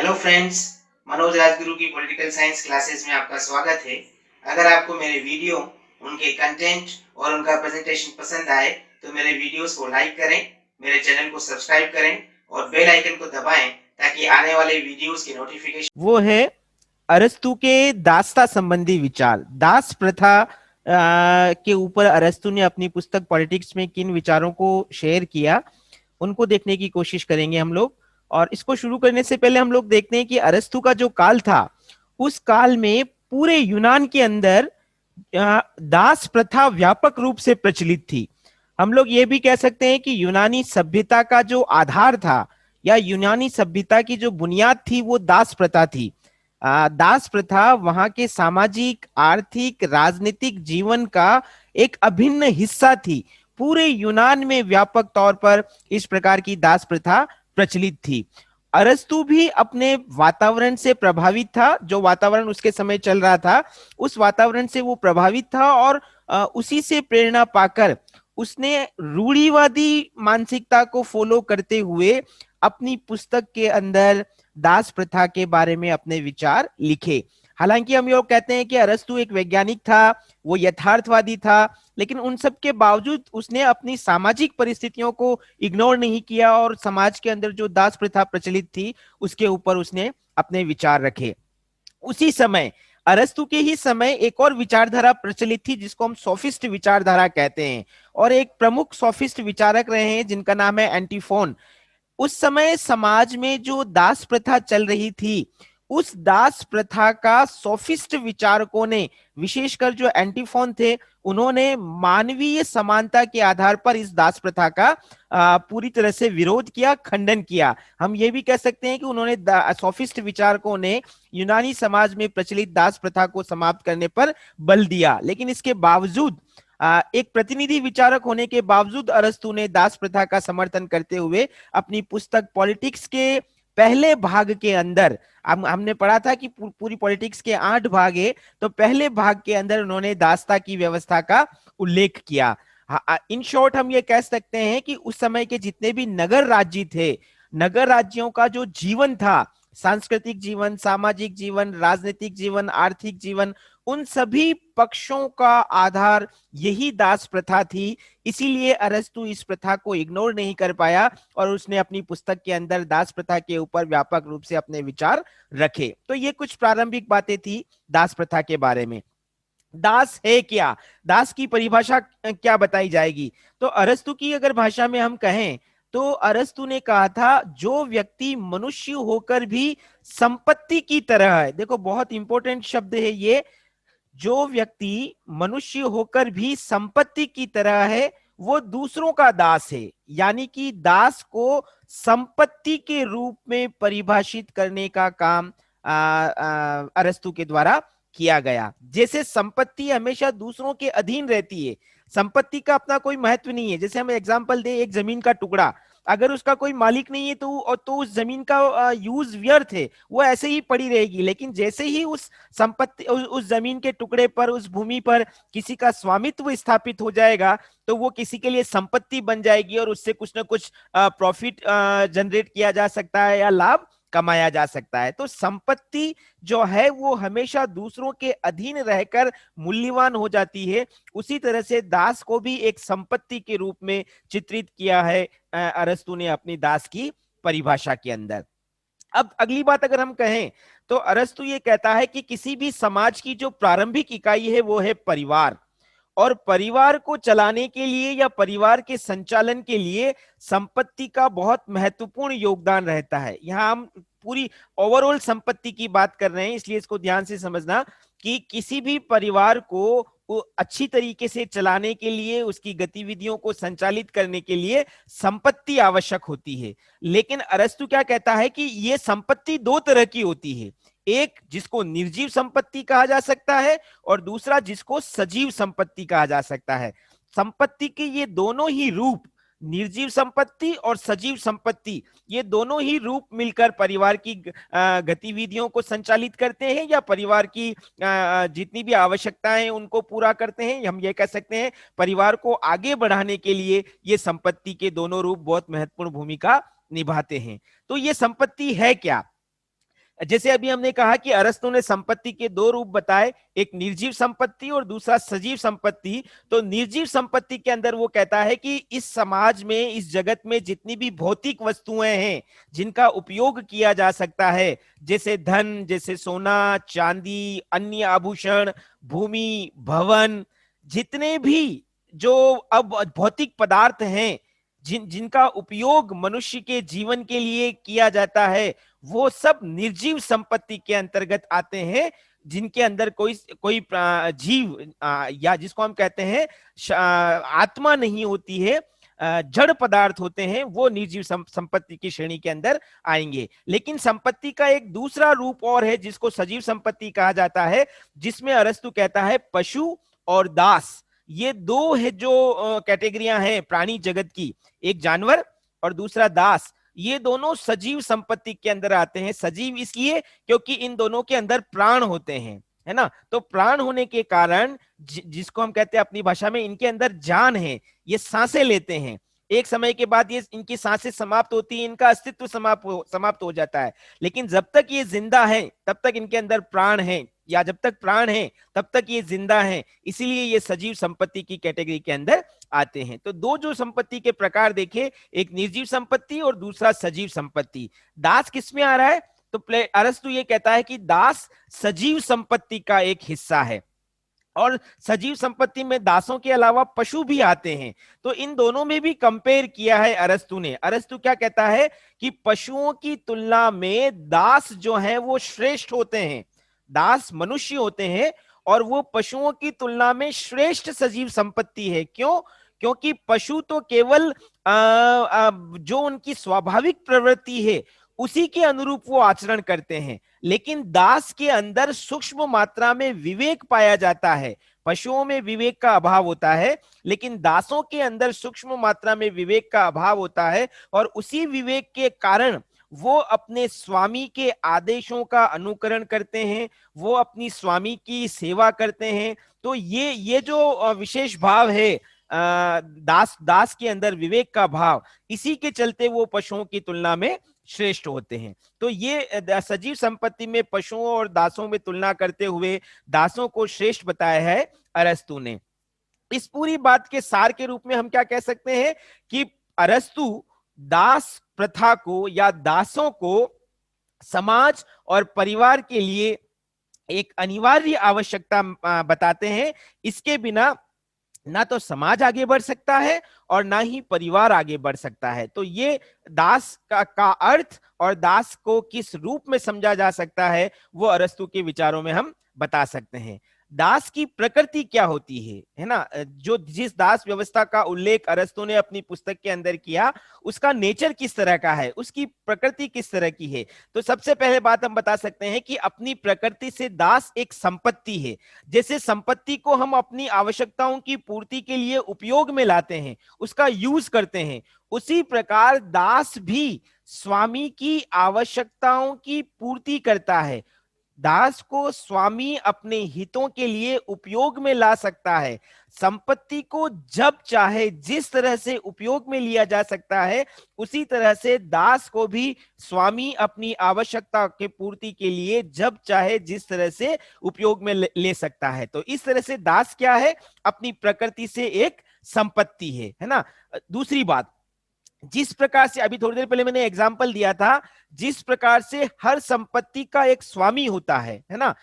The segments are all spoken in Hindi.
हेलो फ्रेंड्स, मनोज राजगुरु की पॉलिटिकल साइंस क्लासेस में आपका स्वागत है। अगर आपको मेरे वीडियो, उनके कंटेंट और उनका प्रेजेंटेशन पसंद आए तो मेरे वीडियोस को लाइक करें, मेरे चैनल को सब्सक्राइब करें और बेल आइकन को दबाएं ताकि आने वाले वीडियोस की नोटिफिकेशन। वो है अरस्तु के दासता संबंधी विचार। दास प्रथा के ऊपर अरस्तु ने अपनी पुस्तक पॉलिटिक्स में किन विचारों को शेयर किया, उनको देखने की कोशिश करेंगे हम लोग। और इसको शुरू करने से पहले हम लोग देखते हैं कि अरस्तु का जो काल था, उस काल में पूरे यूनान के अंदर दास प्रथा व्यापक रूप से प्रचलित थी। हम लोग ये भी कह सकते हैं कि यूनानी सभ्यता का जो आधार था या यूनानी सभ्यता की जो बुनियाद थी वो दास प्रथा थी। दास प्रथा वहां के सामाजिक, आर्थिक, राजनीतिक जीवन का एक अभिन्न हिस्सा थी। पूरे यूनान में व्यापक तौर पर इस प्रकार की दास प्रथा प्रचलित थी। अरस्तु भी अपने वातावरण से प्रभावित था। जो वातावरण उसके समय चल रहा था, उस वातावरण से वो प्रभावित था और उसी से प्रेरणा पाकर उसने रूढ़िवादी मानसिकता को फॉलो करते हुए अपनी पुस्तक के अंदर दास प्रथा के बारे में अपने विचार लिखे। हालांकि हम लोग कहते हैं कि अरस्तु एक वैज्ञानिक था, वो यथार्थवादी था, लेकिन उन सब के बावजूद उसने अपनी सामाजिक परिस्थितियों को इग्नोर नहीं किया और समाज के अंदर जो दास प्रथा प्रचलित थी उसके ऊपर उसने अपने विचार रखे। उसी समय, अरस्तु के ही समय एक और विचारधारा प्रचलित थी जिसको हम सोफिस्ट विचारधारा कहते हैं। और एक प्रमुख सोफिस्ट विचारक रहे हैं जिनका नाम है एंटीफोन। उस समय समाज में जो दास प्रथा चल रही थी, उस दास प्रथा का सोफिस्ट विचारकों ने, विशेषकर जो एंटीफोन थे, उन्होंने मानवीय समानता के आधार पर इस दास प्रथा का पूरी तरह से विरोध किया, खंडन किया। हम ये भी कह सकते हैं कि उन्होंने सोफिस्ट विचारकों ने यूनानी समाज में प्रचलित दास प्रथा को समाप्त करने पर बल दिया। लेकिन इसके बावजूद, एक प्रतिनिधि विचारक होने के बावजूद, अरस्तु ने दास प्रथा का समर्थन करते हुए अपनी पुस्तक पॉलिटिक्स के पहले भाग के अंदर, हमने पढ़ा था कि पूरी पॉलिटिक्स के 8 भाग है, तो पहले भाग के अंदर उन्होंने दासता की व्यवस्था का उल्लेख किया। इन शॉर्ट हम ये कह सकते हैं कि उस समय के जितने भी नगर राज्य थे, नगर राज्यों का जो जीवन था, सांस्कृतिक जीवन, सामाजिक जीवन, राजनीतिक जीवन, आर्थिक जीवन, उन सभी पक्षों का आधार यही दास प्रथा थी। इसीलिए अरस्तु इस प्रथा को इग्नोर नहीं कर पाया और उसने अपनी पुस्तक के अंदर दास प्रथा के ऊपर व्यापक रूप से अपने विचार रखे। तो ये कुछ प्रारंभिक बातें थी दास प्रथा के बारे में। दास है क्या, दास की परिभाषा क्या बताई जाएगी? तो अरस्तु की अगर भाषा में हम कहें तो अरस्तु ने कहा था, जो व्यक्ति मनुष्य होकर भी संपत्ति की तरह है। देखो, बहुत इंपॉर्टेंट शब्द है ये। जो व्यक्ति मनुष्य होकर भी संपत्ति की तरह है, वो दूसरों का दास है। यानी कि दास को संपत्ति के रूप में परिभाषित करने का काम अरस्तु के द्वारा किया गया। जैसे संपत्ति हमेशा दूसरों के अधीन रहती है, संपत्ति का अपना कोई महत्व नहीं है। जैसे हम एग्जांपल दे, एक जमीन का टुकड़ा, अगर उसका कोई मालिक नहीं है तो उस जमीन का यूज व्यर्थ है, वो ऐसे ही पड़ी रहेगी। लेकिन जैसे ही उस संपत्ति, उस जमीन के टुकड़े पर, उस भूमि पर किसी का स्वामित्व स्थापित हो जाएगा, तो वो किसी के लिए संपत्ति बन जाएगी और उससे कुछ ना कुछ प्रॉफिट जनरेट किया जा सकता है या लाभ कमाया जा सकता है। तो संपत्ति जो है वो हमेशा दूसरों के अधीन रहकर मूल्यवान हो जाती है। उसी तरह से दास को भी एक संपत्ति के रूप में चित्रित किया है अरस्तु ने अपनी दास की परिभाषा के अंदर। अब अगली बात अगर हम कहें तो अरस्तु ये कहता है कि किसी भी समाज की जो प्रारंभिक इकाई है वो है परिवार, और परिवार को चलाने के लिए या परिवार के संचालन के लिए संपत्ति का बहुत महत्वपूर्ण योगदान रहता है। यहां हम पूरी ओवरऑल संपत्ति की बात कर रहे हैं, इसलिए इसको ध्यान से समझना कि किसी भी परिवार को अच्छी तरीके से चलाने के लिए, उसकी गतिविधियों को संचालित करने के लिए संपत्ति आवश्यक होती है। लेकिन अरस्तु क्या कहता है कि यह संपत्ति दो तरह की होती है। एक जिसको निर्जीव संपत्ति कहा जा सकता है और दूसरा जिसको सजीव संपत्ति कहा जा सकता है। संपत्ति के ये दोनों ही रूप, निर्जीव संपत्ति और सजीव संपत्ति, ये दोनों ही रूप मिलकर परिवार की गतिविधियों को संचालित करते हैं या परिवार की जितनी भी आवश्यकताएं उनको पूरा करते हैं। हम ये कह सकते हैं परिवार को आगे बढ़ाने के लिए ये संपत्ति के दोनों रूप बहुत महत्वपूर्ण भूमिका निभाते हैं। तो ये संपत्ति है क्या? जैसे अभी हमने कहा कि अरस्तु ने संपत्ति के दो रूप बताए, एक निर्जीव संपत्ति और दूसरा सजीव संपत्ति। तो निर्जीव संपत्ति के अंदर वो कहता है कि इस समाज में, इस जगत में जितनी भी भौतिक वस्तुएं हैं जिनका उपयोग किया जा सकता है, जैसे धन, जैसे सोना चांदी, अन्य आभूषण, भूमि, भवन, जितने भी जो अब भौतिक पदार्थ हैं जिनका उपयोग मनुष्य के जीवन के लिए किया जाता है, वो सब निर्जीव संपत्ति के अंतर्गत आते हैं, जिनके अंदर कोई जीव या जिसको हम कहते हैं आत्मा नहीं होती है, जड़ पदार्थ होते हैं, वो निर्जीव संपत्ति की श्रेणी के अंदर आएंगे। लेकिन संपत्ति का एक दूसरा रूप और है जिसको सजीव संपत्ति कहा जाता है, जिसमें अरस्तु कहता है पशु और दास, ये दो है जो कैटेगरियां हैं प्राणी जगत की, एक जानवर और दूसरा दास, ये दोनों सजीव संपत्ति के अंदर आते हैं। सजीव इसलिए क्योंकि इन दोनों के अंदर प्राण होते हैं, है ना। तो प्राण होने के कारण जिसको हम कहते हैं अपनी भाषा में इनके अंदर जान है, ये सांसें लेते हैं, एक समय के बाद ये इनकी सांसें समाप्त होती है, इनका अस्तित्व समाप्त हो जाता है। लेकिन जब तक ये जिंदा है तब तक इनके अंदर प्राण है, या जब तक प्राण है तब तक ये जिंदा है, इसीलिए ये सजीव संपत्ति की कैटेगरी के अंदर आते हैं। तो दो जो संपत्ति के प्रकार देखे, एक निर्जीव संपत्ति और दूसरा सजीव संपत्ति। दास किसमें आ रहा है? तो अरस्तु ये कहता है कि दास सजीव संपत्ति का एक हिस्सा है, और सजीव संपत्ति में दासों के अलावा पशु भी आते हैं। तो इन दोनों में भी कंपेयर किया है अरस्तु ने। अरस्तु क्या कहता है कि पशुओं की तुलना में दास जो हैं वो श्रेष्ठ होते हैं, दास मनुष्य होते हैं, और वो पशुओं की तुलना में श्रेष्ठ सजीव संपत्ति है। क्यों? क्योंकि पशु तो केवल जो उनकी स्वाभाविक प्रवृत्ति है उसी के अनुरूप वो आचरण करते हैं, लेकिन दास के अंदर सूक्ष्म मात्रा में विवेक पाया जाता है। पशुओं में विवेक का अभाव होता है, लेकिन दासों के अंदर सूक्ष्म मात्रा में विवेक का अभाव होता है, और उसी विवेक के कारण वो अपने स्वामी के आदेशों का अनुकरण करते हैं, वो अपनी स्वामी की सेवा करते हैं। तो ये जो विशेष भाव है दास के अंदर, विवेक का भाव, इसी के चलते वो पशुओं की तुलना में श्रेष्ठ होते हैं। तो ये सजीव संपत्ति में पशुओं और दासों में तुलना करते हुए दासों को श्रेष्ठ बताया है अरस्तु ने। इस पूरी बात के सार के रूप में हम क्या कह सकते हैं कि अरस्तु दास प्रथा को या दासों को समाज और परिवार के लिए एक अनिवार्य आवश्यकता बताते हैं। इसके बिना ना तो समाज आगे बढ़ सकता है और ना ही परिवार आगे बढ़ सकता है। तो ये दास का अर्थ और दास को किस रूप में समझा जा सकता है वो अरस्तु के विचारों में हम बता सकते हैं। दास की प्रकृति क्या होती है ना, जो जिस दास व्यवस्था का उल्लेख अरस्तु ने अपनी पुस्तक के अंदर किया, उसका नेचर किस तरह का है, उसकी प्रकृति किस तरह की है। तो सबसे पहले बात हम बता सकते हैं कि अपनी प्रकृति से दास एक संपत्ति है। जैसे संपत्ति को हम अपनी आवश्यकताओं की पूर्ति के लिए उपयोग में लाते हैं, उसका यूज करते हैं, उसी प्रकार दास भी स्वामी की आवश्यकताओं की पूर्ति करता है। दास को स्वामी अपने हितों के लिए उपयोग में ला सकता है। संपत्ति को जब चाहे जिस तरह से उपयोग में लिया जा सकता है, उसी तरह से दास को भी स्वामी अपनी आवश्यकता के पूर्ति के लिए जब चाहे जिस तरह से उपयोग में ले सकता है। तो इस तरह से दास क्या है, अपनी प्रकृति से एक संपत्ति है ना। दूसरी बात, जिस प्रकार से अभी थोड़ी देर पहले मैंने एग्जाम्पल दिया था, जिस प्रकार से हर संपत्ति का एक स्वामी होता है ना,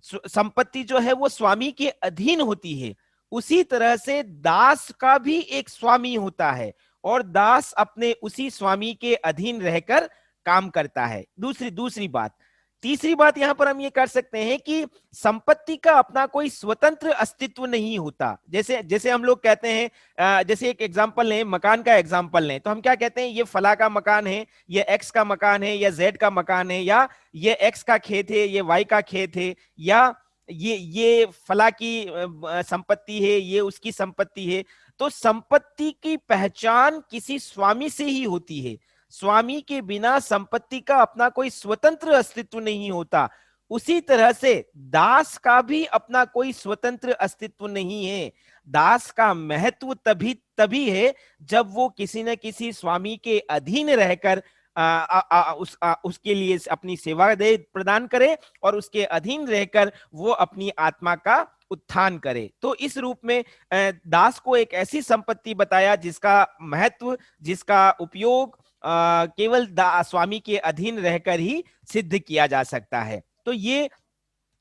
संपत्ति जो है वो स्वामी के अधीन होती है, उसी तरह से दास का भी एक स्वामी होता है और दास अपने उसी स्वामी के अधीन रहकर काम करता है। दूसरी बात, तीसरी बात यहां पर हम ये कर सकते हैं कि संपत्ति का अपना कोई स्वतंत्र अस्तित्व नहीं होता। जैसे हम लोग कहते हैं, जैसे एक एग्जांपल लें, मकान का एग्जांपल लें, तो हम क्या कहते हैं, ये फला का मकान है, ये एक्स का मकान है, या जेड का मकान है, या ये एक्स का खेत है, ये वाई का खेत है, या ये फला की संपत्ति है, ये उसकी संपत्ति है। तो संपत्ति की पहचान किसी स्वामी से ही होती है। स्वामी के बिना संपत्ति का अपना कोई स्वतंत्र अस्तित्व नहीं होता। उसी तरह से दास का भी अपना कोई स्वतंत्र अस्तित्व नहीं है। दास का महत्व तभी है जब वो किसी न किसी स्वामी के अधीन रहकर उसके लिए अपनी सेवा दे प्रदान करे और उसके अधीन रहकर वो अपनी आत्मा का उत्थान करे। तो इस रूप में दास को एक ऐसी संपत्ति बताया जिसका महत्व, जिसका उपयोग केवल स्वामी के अधीन रहकर ही सिद्ध किया जा सकता है। तो ये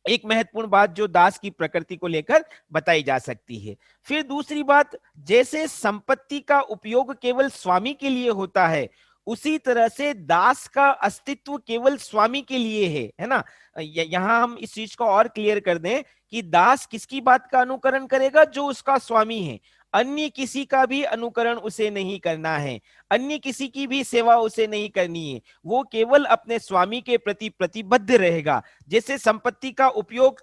एक महत्वपूर्ण बात जो दास की प्रकृति को लेकर बताई जा सकती है। फिर दूसरी बात, जैसे संपत्ति का उपयोग केवल स्वामी के लिए होता है, उसी तरह से दास का अस्तित्व केवल स्वामी के लिए है ना। यहां हम इस चीज को और क्लियर कर दें कि दास किसकी बात का अनुकरण करेगा, जो उसका स्वामी है। अन्य किसी का भी अनुकरण उसे नहीं करना है, अन्य किसी की भी सेवा उसे नहीं करनी है, वो केवल अपने स्वामी के प्रति प्रतिबद्ध रहेगा। जैसे संपत्ति का उपयोग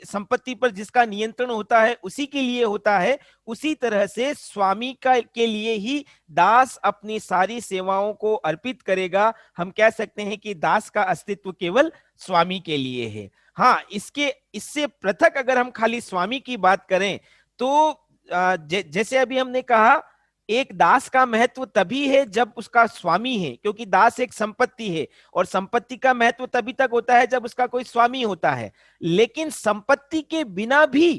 संपत्ति पर जिसका नियंत्रण होता है उसी के लिए होता है, उसी तरह से स्वामी का के लिए ही दास अपनी सारी सेवाओं को अर्पित करेगा। हम कह सकते हैं कि दास का अस्तित्व केवल स्वामी के लिए है। हाँ, इससे पृथक अगर हम खाली स्वामी की बात करें तो जैसे अभी हमने कहा, एक दास का महत्व तभी है जब उसका स्वामी है, क्योंकि दास एक संपत्ति है और संपत्ति का महत्व तभी तक होता है जब उसका कोई स्वामी होता है। लेकिन संपत्ति के बिना भी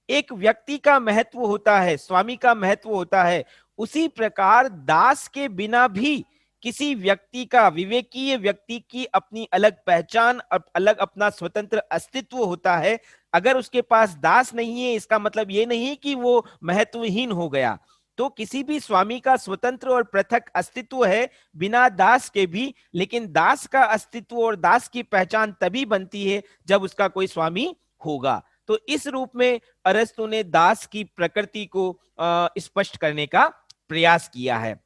एक व्यक्ति का महत्व होता है, स्वामी का महत्व होता है। उसी प्रकार दास के बिना भी किसी व्यक्ति का, विवेकीय व्यक्ति की अपनी अलग पहचान, अलग अपना स्वतंत्र अस्तित्व होता है। अगर उसके पास दास नहीं है, इसका मतलब ये नहीं कि वो महत्वहीन हो गया। तो किसी भी स्वामी का स्वतंत्र और पृथक अस्तित्व है बिना दास के भी, लेकिन दास का अस्तित्व और दास की पहचान तभी बनती है जब उसका कोई स्वामी होगा। तो इस रूप में अरस्तु ने दास की प्रकृति को स्पष्ट करने का प्रयास किया है।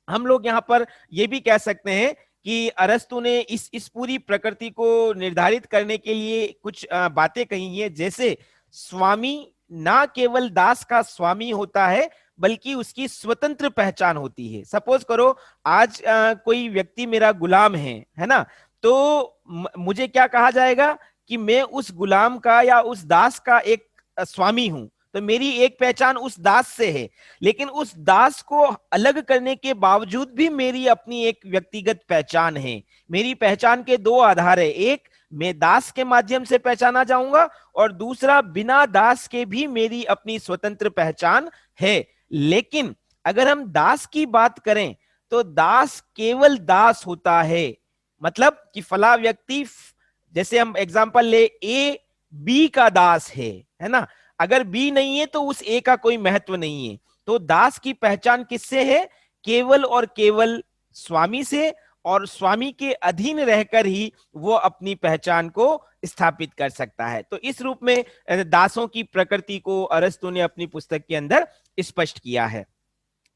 हम लोग यहाँ पर यह भी कह सकते हैं कि अरस्तु ने इस पूरी प्रकृति को निर्धारित करने के लिए कुछ बातें कही हैं। जैसे स्वामी ना केवल दास का स्वामी होता है बल्कि उसकी स्वतंत्र पहचान होती है। सपोज करो आज कोई व्यक्ति मेरा गुलाम है ना, तो मुझे क्या कहा जाएगा कि मैं उस गुलाम का या उस दास का एक स्वामी हूं, तो मेरी एक पहचान उस दास से है। लेकिन उस दास को अलग करने के बावजूद भी मेरी अपनी एक व्यक्तिगत पहचान है। मेरी पहचान के दो आधार है, एक मैं दास के माध्यम से पहचाना जाऊंगा और दूसरा बिना दास के भी मेरी अपनी स्वतंत्र पहचान है। लेकिन अगर हम दास की बात करें तो दास केवल दास होता है। मतलब कि फला व्यक्ति, जैसे हम एग्जांपल ले, ए बी का दास है ना। अगर बी नहीं है तो उस ए का कोई महत्व नहीं है। तो दास की पहचान किससे है? केवल और केवल स्वामी से, और स्वामी के अधीन रहकर ही वो अपनी पहचान को स्थापित कर सकता है। तो इस रूप में दासों की प्रकृति को अरस्तु ने अपनी पुस्तक के अंदर स्पष्ट किया है।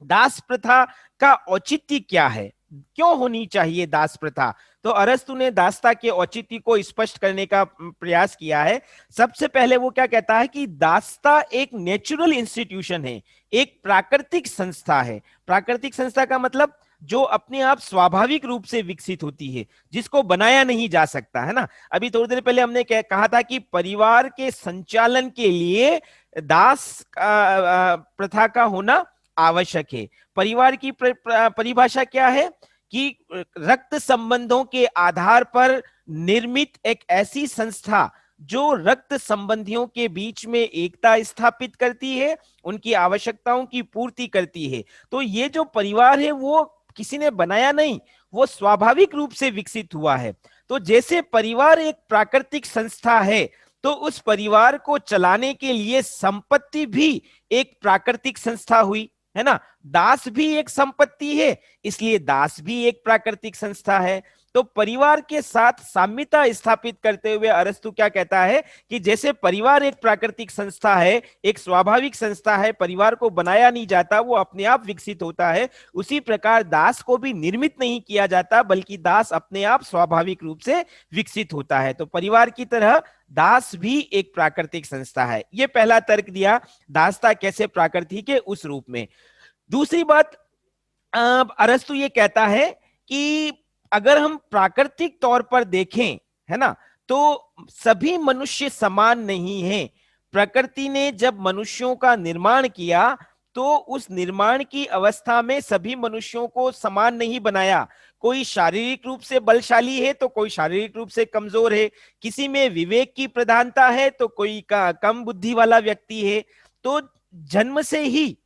दास प्रथा का औचित्य क्या है, क्यों होनी चाहिए दास प्रथा? तो अरस्तु ने दासता के औचित्य को स्पष्ट करने का प्रयास किया है। सबसे पहले वो क्या कहता है कि दासता एक नेचुरल इंस्टीट्यूशन है, एक प्राकृतिक संस्था है। प्राकृतिक संस्था का मतलब जो अपने आप स्वाभाविक रूप से विकसित होती है, जिसको बनाया नहीं जा सकता, है ना। अभी थोड़ी देर पहले हमने कहा था कि परिवार के संचालन के लिए दास प्रथा का होना आवश्यक है। परिवार की परिभाषा क्या है कि रक्त संबंधों के आधार पर निर्मित एक ऐसी संस्था जो रक्त संबंधियों के बीच में एकता स्थापित करती है, उनकी आवश्यकताओं की पूर्ति करती है। तो ये जो परिवार है वो किसी ने बनाया नहीं, वो स्वाभाविक रूप से विकसित हुआ है। तो जैसे परिवार एक प्राकृतिक संस्था है, तो उस परिवार को चलाने के लिए संपत्ति भी एक प्राकृतिक संस्था हुई, है ना। दास भी एक संपत्ति है, इसलिए दास भी एक प्राकृतिक संस्था है। तो परिवार के साथ साम्यता स्थापित करते हुए अरस्तु क्या कहता है कि जैसे परिवार एक प्राकृतिक संस्था है, एक स्वाभाविक संस्था है, परिवार को बनाया नहीं जाता, वो अपने आप विकसित होता है, उसी प्रकार दास को भी निर्मित नहीं किया जाता, बल्कि दास अपने आप स्वाभाविक रूप से विकसित होता है। तो परिवार की तरह दास भी एक प्राकृतिक संस्था है। ये पहला तर्क दिया दासता कैसे प्राकृतिक है उस रूप में। दूसरी बात, अरस्तु ये कहता है कि अगर हम प्राकृतिक तौर पर देखें, है ना, तो सभी मनुष्य समान नहीं हैं। प्रकृति ने जब मनुष्यों का निर्माण किया तो उस निर्माण की अवस्था में सभी मनुष्यों को समान नहीं बनाया। कोई शारीरिक रूप से बलशाली है तो कोई शारीरिक रूप से कमजोर है, किसी में विवेक की प्रधानता है तो कोई का कम बुद्धि वाला व्यक्ति है। तो जन्म से ही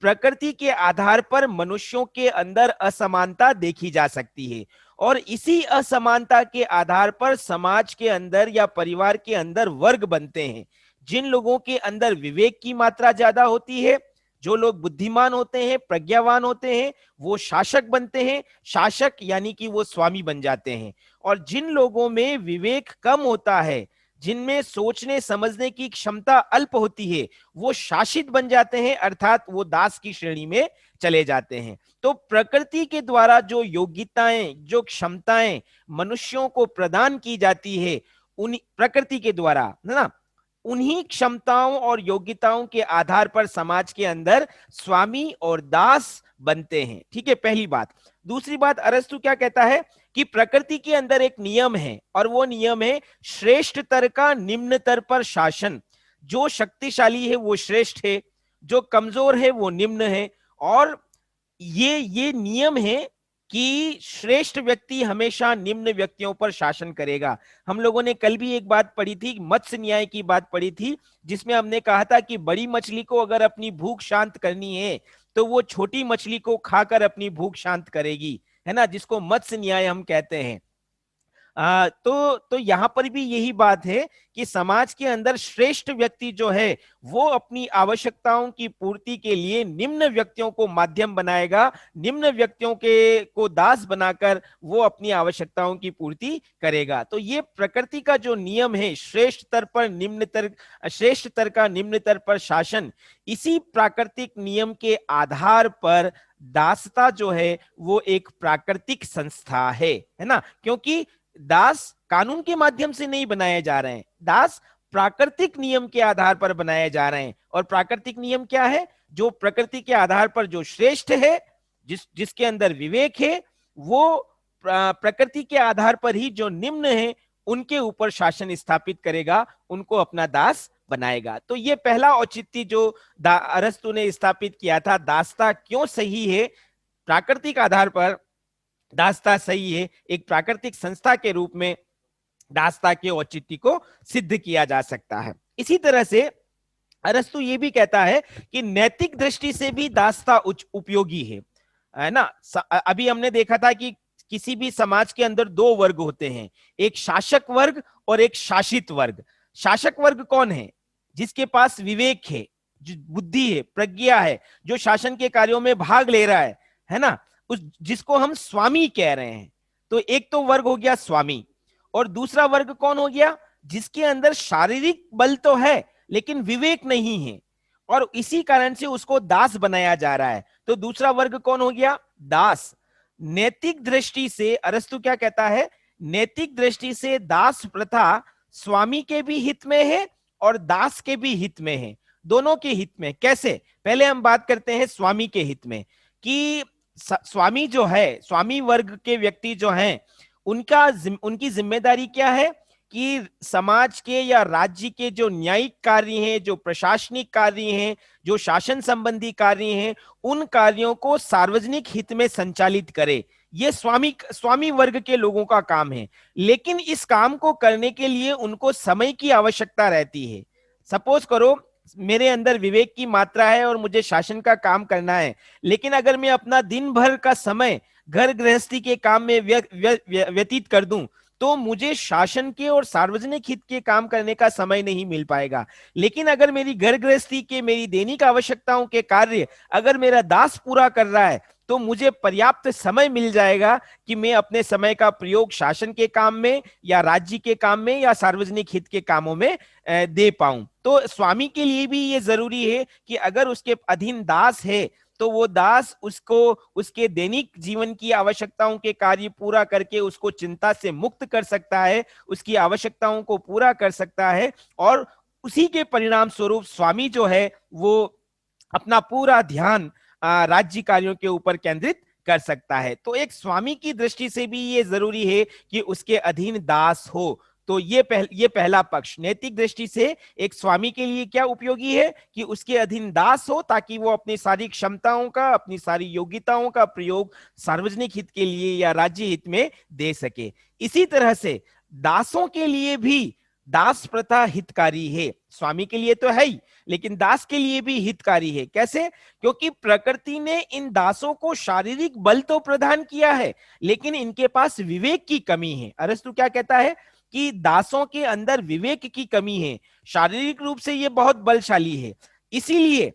प्रकृति के आधार पर मनुष्यों के अंदर असमानता देखी जा सकती है, और इसी असमानता के आधार पर समाज के अंदर या परिवार के अंदर वर्ग बनते हैं। जिन लोगों के अंदर विवेक की मात्रा ज्यादा होती है, जो लोग बुद्धिमान होते हैं, प्रज्ञावान होते हैं, वो शासक बनते हैं। शासक यानी कि वो स्वामी बन जाते हैं। और जिन लोगों में विवेक कम होता है, जिनमें सोचने समझने की क्षमता अल्प होती है, वो शासित बन जाते हैं, अर्थात वो दास की श्रेणी में चले जाते हैं। तो प्रकृति के द्वारा जो योग्यताएं, जो क्षमताएं मनुष्यों को प्रदान की जाती है, उन प्रकृति के द्वारा, है ना, उन्हीं क्षमताओं और योग्यताओं के आधार पर समाज के अंदर स्वामी और दास बनते हैं। ठीक है, पहली बात। दूसरी बात, अरस्तु क्या कहता है कि प्रकृति के अंदर एक नियम है, और वो नियम है श्रेष्ठतर का निम्नतर पर शासन। जो शक्तिशाली है वो श्रेष्ठ है, जो कमजोर है वो निम्न है। और ये नियम है कि श्रेष्ठ व्यक्ति हमेशा निम्न व्यक्तियों पर शासन करेगा। हम लोगों ने कल भी एक बात पढ़ी थी, मत्स्य न्याय की बात पढ़ी थी, जिसमें हमने कहा था कि बड़ी मछली को अगर अपनी भूख शांत करनी है तो वो छोटी मछली को खाकर अपनी भूख शांत करेगी, है ना, जिसको मत्स्य न्याय हम कहते हैं। तो यहां पर भी यही बात है कि समाज के अंदर श्रेष्ठ व्यक्ति जो है वो अपनी आवश्यकताओं की पूर्ति के लिए निम्न व्यक्तियों को माध्यम बनाएगा, निम्न व्यक्तियों के को दास बनाकर वो अपनी आवश्यकताओं की पूर्ति करेगा। तो ये प्रकृति का जो नियम है, श्रेष्ठतर पर निम्नतर, श्रेष्ठतर का निम्नतर पर शासन, इसी प्राकृतिक नियम के आधार पर दासता जो है वो एक प्राकृतिक संस्था है ना। क्योंकि दास कानून के माध्यम से नहीं बनाए जा रहे हैं, दास प्राकृतिक नियम के आधार पर बनाए जा रहे हैं। और प्राकृतिक नियम क्या है? जो प्रकृति के आधार पर जो श्रेष्ठ है, जिसके अंदर विवेक है, वो प्रकृति के आधार पर ही जो निम्न है उनके ऊपर शासन स्थापित करेगा, उनको अपना दास बनाएगा। तो ये पहला औचित्य जो अरस्तु ने स्थापित किया था, दासता क्यों सही है, प्राकृतिक आधार पर दासता सही है, एक प्राकृतिक संस्था के रूप में दासता के औचित्य को सिद्ध किया जा सकता है। इसी तरह से अरस्तु ये भी कहता है कि नैतिक दृष्टि से भी दासता उपयोगी है ना। अभी हमने देखा था कि किसी भी समाज के अंदर दो वर्ग होते हैं, एक शासक वर्ग और एक शासित वर्ग। शासक वर्ग कौन है? जिसके पास विवेक है, बुद्धि है, प्रज्ञा है, जो शासन के कार्यों में भाग ले रहा है ना, उस जिसको हम स्वामी कह रहे हैं। तो एक तो वर्ग हो गया स्वामी, और दूसरा वर्ग कौन हो गया? जिसके अंदर शारीरिक बल तो है लेकिन विवेक नहीं है, और इसी कारण से उसको दास बनाया जा रहा है। तो दूसरा वर्ग कौन हो गया? दास। नैतिक दृष्टि से अरस्तु क्या कहता है? नैतिक दृष्टि से दास प्रथा स्वामी के भी हित में है और दास के भी हित में है, दोनों के हित में। कैसे? पहले हम बात करते हैं स्वामी के हित में, कि स्वामी जो है, स्वामी वर्ग के व्यक्ति जो हैं, उनकी जिम्मेदारी क्या है कि समाज के या राज्य के जो न्यायिक कार्य हैं, जो प्रशासनिक कार्य हैं, जो शासन संबंधी कार्य हैं, उन कार्यों को सार्वजनिक हित में संचालित करे। ये स्वामी वर्ग के लोगों का काम है। लेकिन इस काम को करने के लिए उनको समय की आवश्यकता रहती है। सपोज करो मेरे अंदर विवेक की मात्रा है और मुझे शासन का काम करना है, लेकिन अगर मैं अपना दिन भर का समय घर गृहस्थी के काम में व्यतीत कर दूं तो मुझे शासन के और सार्वजनिक हित के काम करने का समय नहीं मिल पाएगा। लेकिन अगर मेरी घर गृहस्थी के, मेरी दैनिक आवश्यकताओं के कार्य अगर मेरा दास पूरा कर रहा है तो मुझे पर्याप्त समय मिल जाएगा कि मैं अपने समय का प्रयोग शासन के काम में या राज्य के काम में या सार्वजनिक हित के कामों में दे पाऊं। तो स्वामी के लिए भी ये जरूरी है कि अगर उसके अधीन दास है तो वो दास उसको उसके दैनिक जीवन की आवश्यकताओं के कार्य पूरा करके उसको चिंता से मुक्त कर सकता है, उसकी आवश्यकताओं को पूरा कर सकता है, और उसी के परिणाम स्वरूप स्वामी जो है वो अपना पूरा ध्यान राज्य कार्यों के ऊपर केंद्रित कर सकता है। तो एक स्वामी की दृष्टि से भी ये जरूरी है कि उसके अधीन दास हो। तो ये पहला पक्ष नैतिक दृष्टि से एक स्वामी के लिए क्या उपयोगी है कि उसके अधीन दास हो, ताकि वो अपनी सारी क्षमताओं का, अपनी सारी योग्यताओं का प्रयोग सार्वजनिक हित के लिए या राज्य हित में दे सके। इसी तरह से दासों के लिए भी दास प्रथा हितकारी है। स्वामी के लिए तो है ही, लेकिन दास के लिए भी हितकारी है। कैसे? क्योंकि प्रकृति ने इन दासों को शारीरिक बल तो प्रदान किया है, लेकिन इनके पास विवेक की कमी है। अरस्तु क्या कहता है कि दासों के अंदर विवेक की कमी है, शारीरिक रूप से ये बहुत बलशाली है, इसीलिए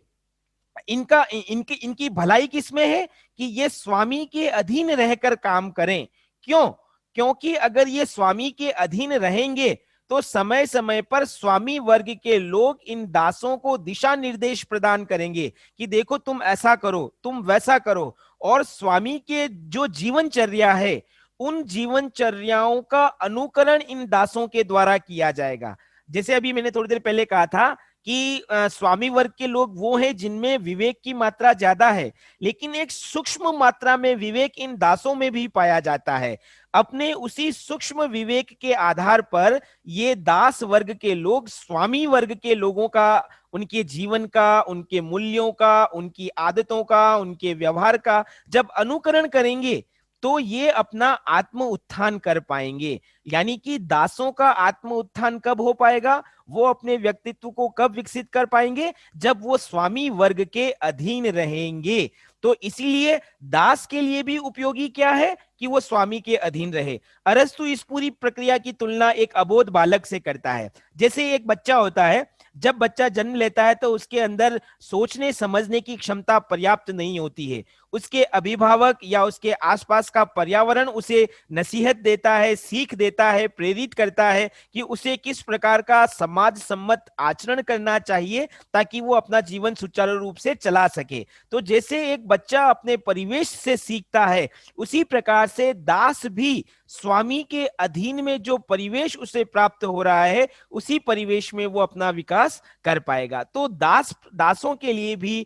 इनकी भलाई किसमें है कि ये स्वामी के अधीन रहकर काम करें। क्यों? क्योंकि अगर ये स्वामी के अधीन रहेंगे तो समय समय पर स्वामी वर्ग के लोग इन दासों को दिशा निर्देश प्रदान करेंगे कि देखो तुम ऐसा करो, तुम वैसा करो, और स्वामी के जो जीवनचर्या है उन जीवनचर्याओं का अनुकरण इन दासों के द्वारा किया जाएगा। जैसे अभी मैंने थोड़ी देर पहले कहा था कि स्वामी वर्ग के लोग वो हैं जिनमें विवेक की मात्रा ज्यादा है, लेकिन एक सूक्ष्म मात्रा में विवेक इन दासों में भी पाया जाता है। अपने उसी सूक्ष्म विवेक के आधार पर ये दास वर्ग के लोग स्वामी वर्ग के लोगों का, उनके जीवन का, उनके मूल्यों का, उनकी आदतों का, उनके व्यवहार का जब अनुकरण करेंगे तो ये अपना आत्म उत्थान कर पाएंगे। यानी कि दासों का आत्म उत्थान कब हो पाएगा? वो अपने व्यक्तित्व को कब विकसित कर पाएंगे? जब वो स्वामी वर्ग के अधीन रहेंगे। तो इसीलिए दास के लिए भी उपयोगी क्या है कि वो स्वामी के अधीन रहे। अरस्तु इस पूरी प्रक्रिया की तुलना एक अबोध बालक से करता है। जैसे एक बच्चा होता है, जब बच्चा जन्म लेता है तो उसके अंदर सोचने समझने की क्षमता पर्याप्त नहीं होती है। उसके अभिभावक या उसके आसपास का पर्यावरण उसे नसीहत देता है, सीख देता है, प्रेरित करता है कि उसे किस प्रकार का समाज सम्मत आचरण करना चाहिए ताकि वो अपना जीवन सुचारू रूप से चला सके। तो जैसे एक बच्चा अपने परिवेश से सीखता है, उसी प्रकार से दास भी स्वामी के अधीन में जो परिवेश उसे प्राप्त हो रहा है उसी परिवेश में वो अपना विकास कर पाएगा। तो दासों के लिए भी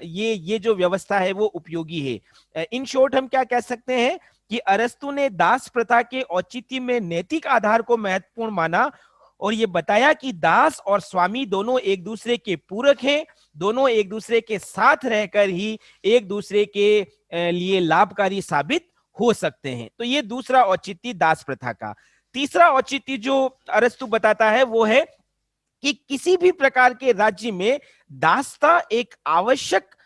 ये जो व्यवस्था है वो उपयोगी है। इन शॉर्ट हम क्या कह सकते हैं कि अरस्तु ने दास प्रथा के औचित्य में नैतिक आधार को महत्वपूर्ण माना और ये बताया कि दास और स्वामी दोनों एक दूसरे के पूरक हैं, दोनों एक दूसरे के साथ रहकर ही एक दूसरे के लिए लाभकारी साबित हो सकते हैं। तो ये दूसरा औचित्य दास प्रथा का। तीसरा औचित्य जो अरस्तु बताता है वो है कि किसी भी प्रकार के राज्य में दासता एक आवश्यक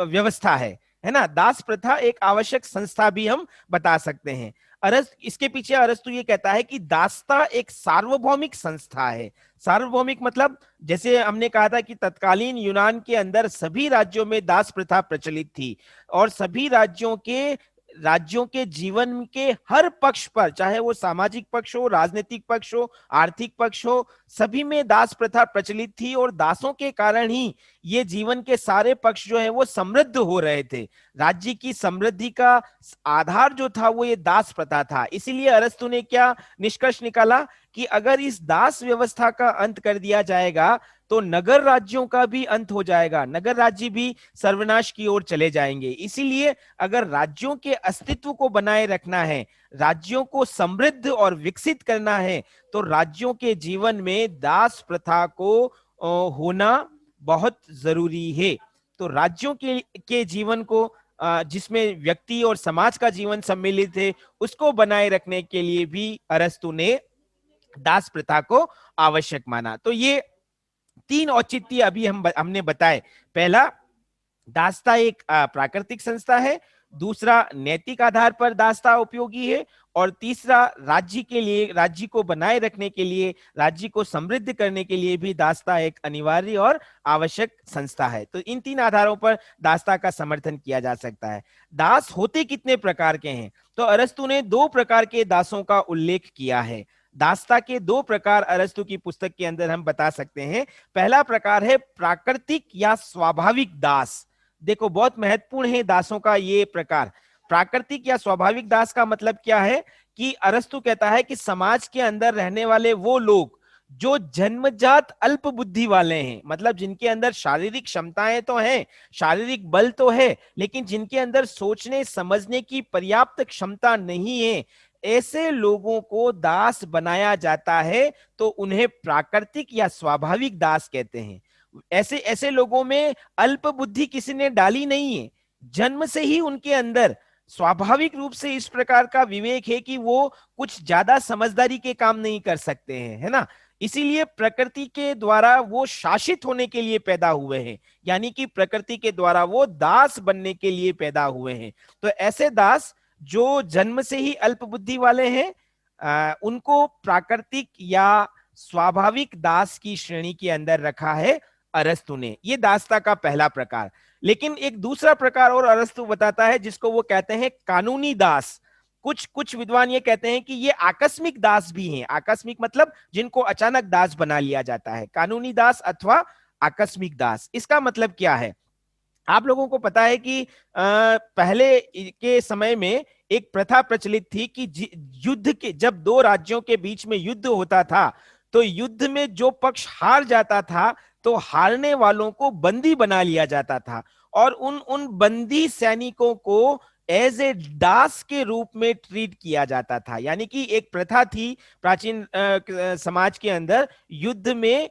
व्यवस्था है ना। दास प्रथा एक आवश्यक संस्था भी हम बता सकते हैं। इसके पीछे अरस्तु ये कहता है कि दासता एक सार्वभौमिक संस्था है। सार्वभौमिक मतलब जैसे हमने कहा था कि तत्कालीन यूनान के अंदर सभी राज्यों में दास प्रथा प्रचलित थी और सभी राज्यों के जीवन के हर पक्ष पर, चाहे वो सामाजिक पक्ष हो, राजनीतिक पक्ष हो, आर्थिक पक्ष हो, सभी में दास प्रथा प्रचलित थी और दासों के कारण ही ये जीवन के सारे पक्ष जो है वो समृद्ध हो रहे थे। राज्य की समृद्धि का आधार जो था वो ये दास प्रथा था। इसीलिए अरस्तु ने क्या निष्कर्ष निकाला कि अगर इस दास व्यवस्था का अंत कर दिया जाएगा तो नगर राज्यों का भी अंत हो जाएगा, नगर राज्य भी सर्वनाश की ओर चले जाएंगे। इसीलिए अगर राज्यों के अस्तित्व को बनाए रखना है, राज्यों को समृद्ध और विकसित करना है, तो राज्यों के जीवन में दास प्रथा को होना बहुत जरूरी है। तो राज्यों के जीवन को जिसमें व्यक्ति और समाज का जीवन सम्मिलित है, उसको बनाए रखने के लिए भी अरस्तु ने दास प्रथा को आवश्यक माना। तो ये तीन औचित्य अभी हमने बताए। पहला, दासता एक प्राकृतिक संस्था है, दूसरा नैतिक आधार पर दासता उपयोगी है, और तीसरा राज्य को बनाए रखने के लिए, राज्य को समृद्ध करने के लिए भी दासता एक अनिवार्य और आवश्यक संस्था है। तो इन तीन आधारों पर दासता का समर्थन किया जा सकता है। दास होते कितने प्रकार के हैं? तो अरस्तु ने 2 प्रकार के दासों का उल्लेख किया है। दासता के 2 प्रकार अरस्तु की पुस्तक के अंदर हम बता सकते हैं। पहला प्रकार है प्राकृतिक या स्वाभाविक दास। देखो, बहुत महत्वपूर्ण है दासों का ये प्रकार। प्राकृतिक या स्वाभाविक दास का मतलब क्या है कि अरस्तु कहता है कि समाज के अंदर रहने वाले वो लोग जो जन्मजात अल्प बुद्धि वाले हैं, मतलब जिनके अंदर शारीरिक क्षमताएं तो हैं, शारीरिक बल तो है, लेकिन जिनके अंदर सोचने समझने की पर्याप्त क्षमता नहीं है, ऐसे लोगों को दास बनाया जाता है तो उन्हें प्राकृतिक या स्वाभाविक दास कहते हैं। ऐसे ऐसे लोगों में अल्प बुद्धि किसी ने डाली नहीं है, जन्म से ही उनके अंदर स्वाभाविक रूप से इस प्रकार का विवेक है कि वो कुछ ज्यादा समझदारी के काम नहीं कर सकते हैं, है ना। इसीलिए प्रकृति के द्वारा वो शासित होने के लिए पैदा हुए हैं, यानी कि प्रकृति के द्वारा वो दास बनने के लिए पैदा हुए हैं। तो ऐसे दास जो जन्म से ही अल्प बुद्धि वाले हैं, उनको प्राकृतिक या स्वाभाविक दास की श्रेणी के अंदर रखा है अरस्तु ने। ये दासता का पहला प्रकार। लेकिन एक दूसरा प्रकार और अरस्तु बताता है जिसको वो कहते हैं कानूनी दास। कुछ कुछ विद्वान ये कहते हैं कि ये आकस्मिक दास भी हैं। आकस्मिक मतलब जिनको अचानक दास बना लिया जाता है, कानूनी दास अथवा आकस्मिक दास। इसका मतलब क्या है? आप लोगों को पता है कि पहले के समय में एक प्रथा प्रचलित थी कि युद्ध के जब दो राज्यों के बीच में युद्ध होता था तो युद्ध में जो पक्ष हार जाता था तो हारने वालों को बंदी बना लिया जाता था और उन उन बंदी सैनिकों को एज ए दास के रूप में ट्रीट किया जाता था। यानी कि एक प्रथा थी प्राचीन समाज के अंदर, युद्ध में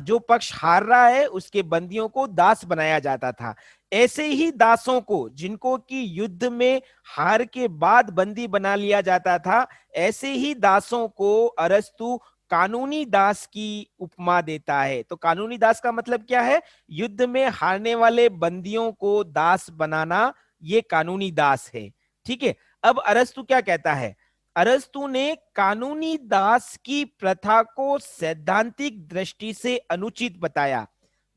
जो पक्ष हार रहा है उसके बंदियों को दास बनाया जाता था। ऐसे ही दासों को जिनको कि युद्ध में हार के बाद बंदी बना लिया जाता था, ऐसे ही दासों को अरस्तु कानूनी दास की उपमा देता है। तो कानूनी दास का मतलब क्या है? युद्ध में हारने वाले बंदियों को दास बनाना, ये कानूनी दास है। ठीक है। अब अरस्तु क्या कहता है? अरस्तु ने कानूनी दास की प्रथा को सैद्धांतिक दृष्टि से अनुचित बताया।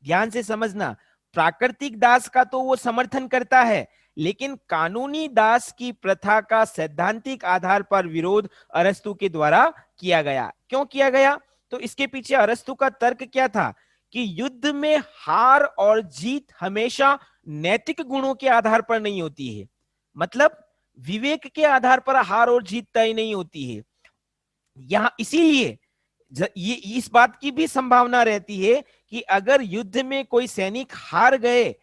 ध्यान से समझना, प्राकृतिक दास का तो वो समर्थन करता है, लेकिन कानूनी दास की प्रथा का सैद्धांतिक आधार पर विरोध अरस्तु के द्वारा किया गया। क्यों किया गया? तो इसके पीछे अरस्तु का तर्क क्या था कि युद्ध में हार और जीत हमेशा नैतिक गुणों के आधार पर नहीं होती है। मतलब विवेक के आधार पर हार और जीत तय नहीं होती है। यहां इसीलिए ये इस बात की भी संभावना रहती है कि अगर युद्ध में कोई सैनिक हार गए,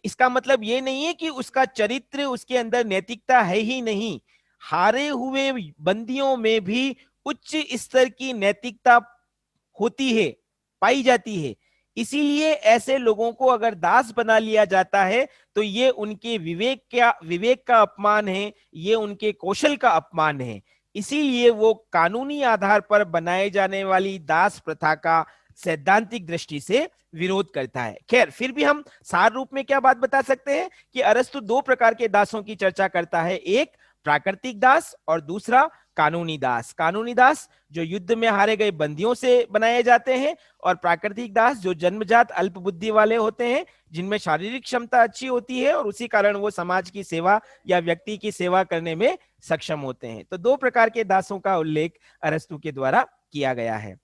इसका मतलब ये नहीं है कि उसका चरित्र, उसके अंदर नैतिकता है ही नहीं। हारे हुए बंदियों में भी उच्च स्तर की नैतिकता होती है, पाई जाती है। इसीलिए ऐसे लोगों को अगर दास बना लिया जाता है तो ये उनके विवेक का अपमान है, ये उनके कौशल का अपमान है। इसीलिए वो कानूनी आधार पर बनाए जाने वाली दास प्रथा का सैद्धांतिक दृष्टि से विरोध करता है। खैर, फिर भी हम सार रूप में क्या बात बता सकते हैं कि अरस्तु दो प्रकार के दासों की चर्चा करता है, एक प्राकृतिक दास और दूसरा कानूनी दास। कानूनी दास जो युद्ध में हारे गए बंदियों से बनाए जाते हैं, और प्राकृतिक दास जो जन्मजात अल्प बुद्धि वाले होते हैं, जिनमें शारीरिक क्षमता अच्छी होती है और उसी कारण वो समाज की सेवा या व्यक्ति की सेवा करने में सक्षम होते हैं। तो दो प्रकार के दासों का उल्लेख अरस्तु के द्वारा किया गया है।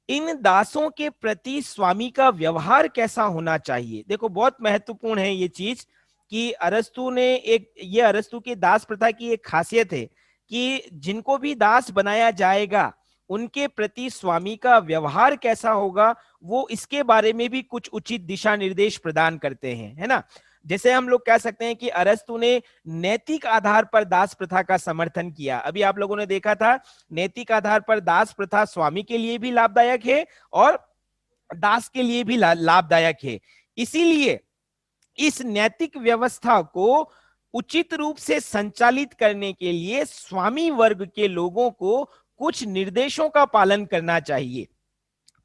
इन दासों के प्रति स्वामी का व्यवहार कैसा होना चाहिए? देखो, बहुत महत्वपूर्ण है ये चीज कि अरस्तु ने ये अरस्तु की दास प्रथा की एक खासियत है कि जिनको भी दास बनाया जाएगा उनके प्रति स्वामी का व्यवहार कैसा होगा, वो इसके बारे में भी कुछ उचित दिशा निर्देश प्रदान करते हैं, है ना। जैसे हम लोग कह सकते हैं कि अरस्तु ने नैतिक आधार पर दास प्रथा का समर्थन किया। अभी आप लोगों ने देखा था, नैतिक आधार पर दास प्रथा स्वामी के लिए भी लाभदायक है और दास के लिए भी लाभदायक है। इसीलिए इस नैतिक व्यवस्था को उचित रूप से संचालित करने के लिए स्वामी वर्ग के लोगों को कुछ निर्देशों का पालन करना चाहिए,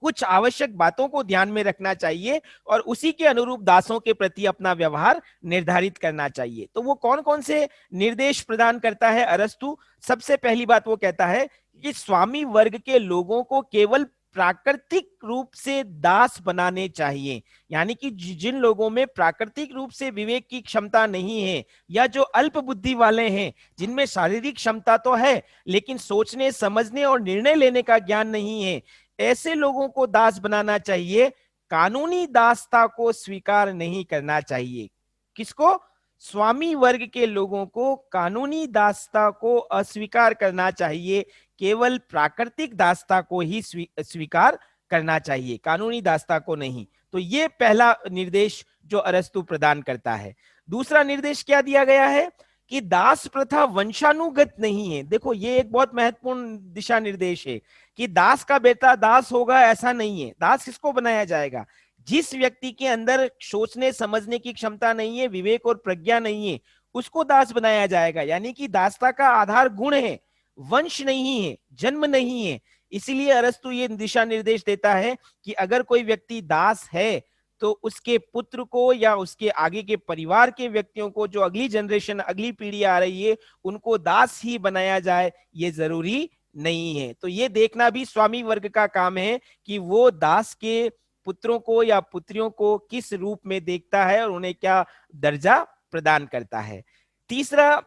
कुछ आवश्यक बातों को ध्यान में रखना चाहिए और उसी के अनुरूप दासों के प्रति अपना व्यवहार निर्धारित करना चाहिए। तो वो कौन कौन से निर्देश प्रदान करता है अरस्तु? सबसे पहली बात वो कहता है कि स्वामी वर्ग के लोगों को केवल प्राकृतिक रूप से दास बनाने चाहिए। यानी कि जिन लोगों में प्राकृतिक रूप से विवेक की क्षमता नहीं है या जो अल्प बुद्धि वाले हैं, जिनमें शारीरिक क्षमता तो है लेकिन सोचने, समझने और निर्णय लेने का ज्ञान नहीं है, ऐसे लोगों को दास बनाना चाहिए। कानूनी दासता को स्वीकार नहीं करना चाहिए। किसको? स्वामी वर्ग के लोगों को कानूनी दासता को अस्वीकार करना चाहिए, केवल प्राकृतिक दासता को ही स्वीकार करना चाहिए, कानूनी दासता को नहीं। तो ये पहला निर्देश जो अरस्तु प्रदान करता है। दूसरा निर्देश क्या दिया गया है कि दास प्रथा वंशानुगत नहीं है। देखो ये एक बहुत महत्वपूर्ण दिशा निर्देश है कि दास का बेटा दास होगा ऐसा नहीं है। दास किसको बनाया जाएगा? जिस व्यक्ति के अंदर सोचने समझने की क्षमता नहीं है, विवेक और प्रज्ञा नहीं है, उसको दास बनाया जाएगा। यानी कि दासता का आधार गुण है, वंश नहीं है, जन्म नहीं है। इसीलिए अरस्तु ये दिशा निर्देश देता है कि अगर कोई व्यक्ति दास है तो उसके पुत्र को या उसके आगे के परिवार के व्यक्तियों को, जो अगली जनरेशन अगली पीढ़ी आ रही है, उनको दास ही बनाया जाए, ये जरूरी नहीं है। तो ये देखना भी स्वामी वर्ग का काम है कि वो दास के पुत्रों को या पुत्रियों को किस रूप में देखता है और उन्हें क्या दर्जा प्रदान करता है। तीसरा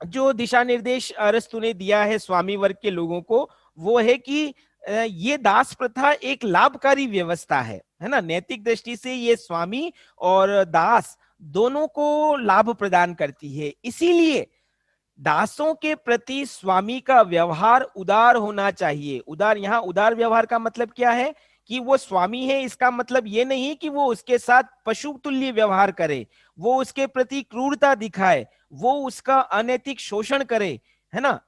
जो दिशा निर्देश अरस्तु ने दिया है स्वामी वर्ग के लोगों को, वो है कि ये दास प्रथा एक लाभकारी व्यवस्था है ना। नैतिक दृष्टि से ये स्वामी और दास दोनों को लाभ प्रदान करती है। इसीलिए दासों के प्रति स्वामी का व्यवहार उदार होना चाहिए। उदार, यहां उदार व्यवहार का मतलब क्या है कि वो स्वामी है, इसका मतलब ये नहीं कि वो उसके साथ पशु तुल्य व्यवहार करे, वो उसके प्रति क्रूरता दिखाए, वो उसका अनैतिक शोषण करे, है ना,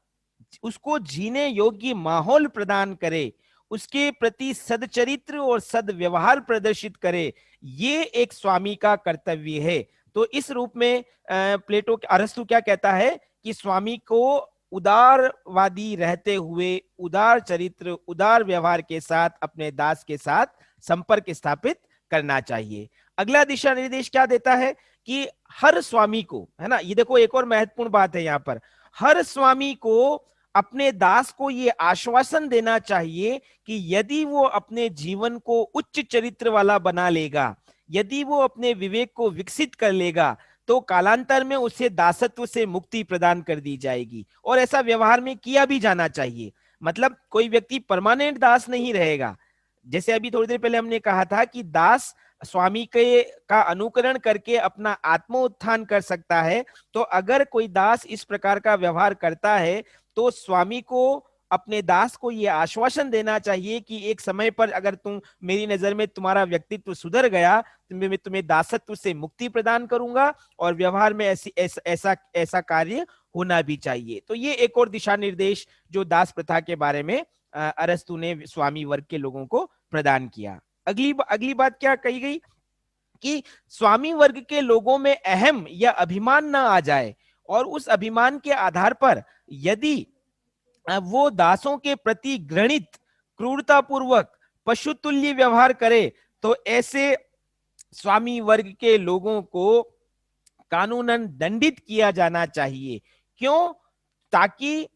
उसको जीने योग्य माहौल प्रदान करे, उसके प्रति सदचरित्र और सदव्यवहार प्रदर्शित करे। ये एक स्वामी का कर्तव्य है। तो इस रूप में प्लेटो, अरस्तु क्या कहता है कि स्वामी को उदारवादी रहते हुए उदार चरित्र, उदार व्यवहार के साथ अपने दास के साथ संपर्क स्थापित करना चाहिए। अगला दिशा निर्देश क्या देता है कि हर स्वामी को, है ना, ये देखो एक और महत्वपूर्ण बात है यहां पर, हर स्वामी को अपने दास को ये आश्वासन देना चाहिए कि यदि वो अपने जीवन को उच्च चरित्र वाला बना लेगा, यदि वो अपने विवेक को विकसित कर लेगा, तो कालांतर में उसे दासत्व से मुक्ति प्रदान कर दी जाएगी। और ऐसा व्यवहार में किया भी जाना चाहिए। मतलब कोई व्यक्ति परमानेंट दास नहीं रहेगा। जैसे अभी थोड़ी देर पहले हमने कहा था कि दास स्वामी के का अनुकरण करके अपना आत्मोत्थान कर सकता है। तो अगर कोई दास इस प्रकार का व्यवहार करता है तो स्वामी को अपने दास को यह आश्वासन देना चाहिए कि एक समय पर अगर तुम, मेरी नजर में तुम्हारा व्यक्तित्व सुधर गया तो मैं तुम्हें दासत्व से मुक्ति प्रदान करूंगा, और व्यवहार में ऐसा कार्य होना भी चाहिए। तो ये एक और दिशा निर्देश जो दास प्रथा के बारे में अरस्तु ने स्वामी वर्ग के लोगों को प्रदान किया। अगली बात क्या कही गई कि स्वामी वर्ग के लोगों में अहम या अभिमान ना आ जाए, और उस अभिमान के आधार पर यदि वो दासों के प्रति घृणित, क्रूरतापूर्वक, पशुतुल्य व्यवहार करे तो ऐसे स्वामी वर्ग के लोगों को कानूनन दंडित किया जाना चाहिए। क्यों? ताकि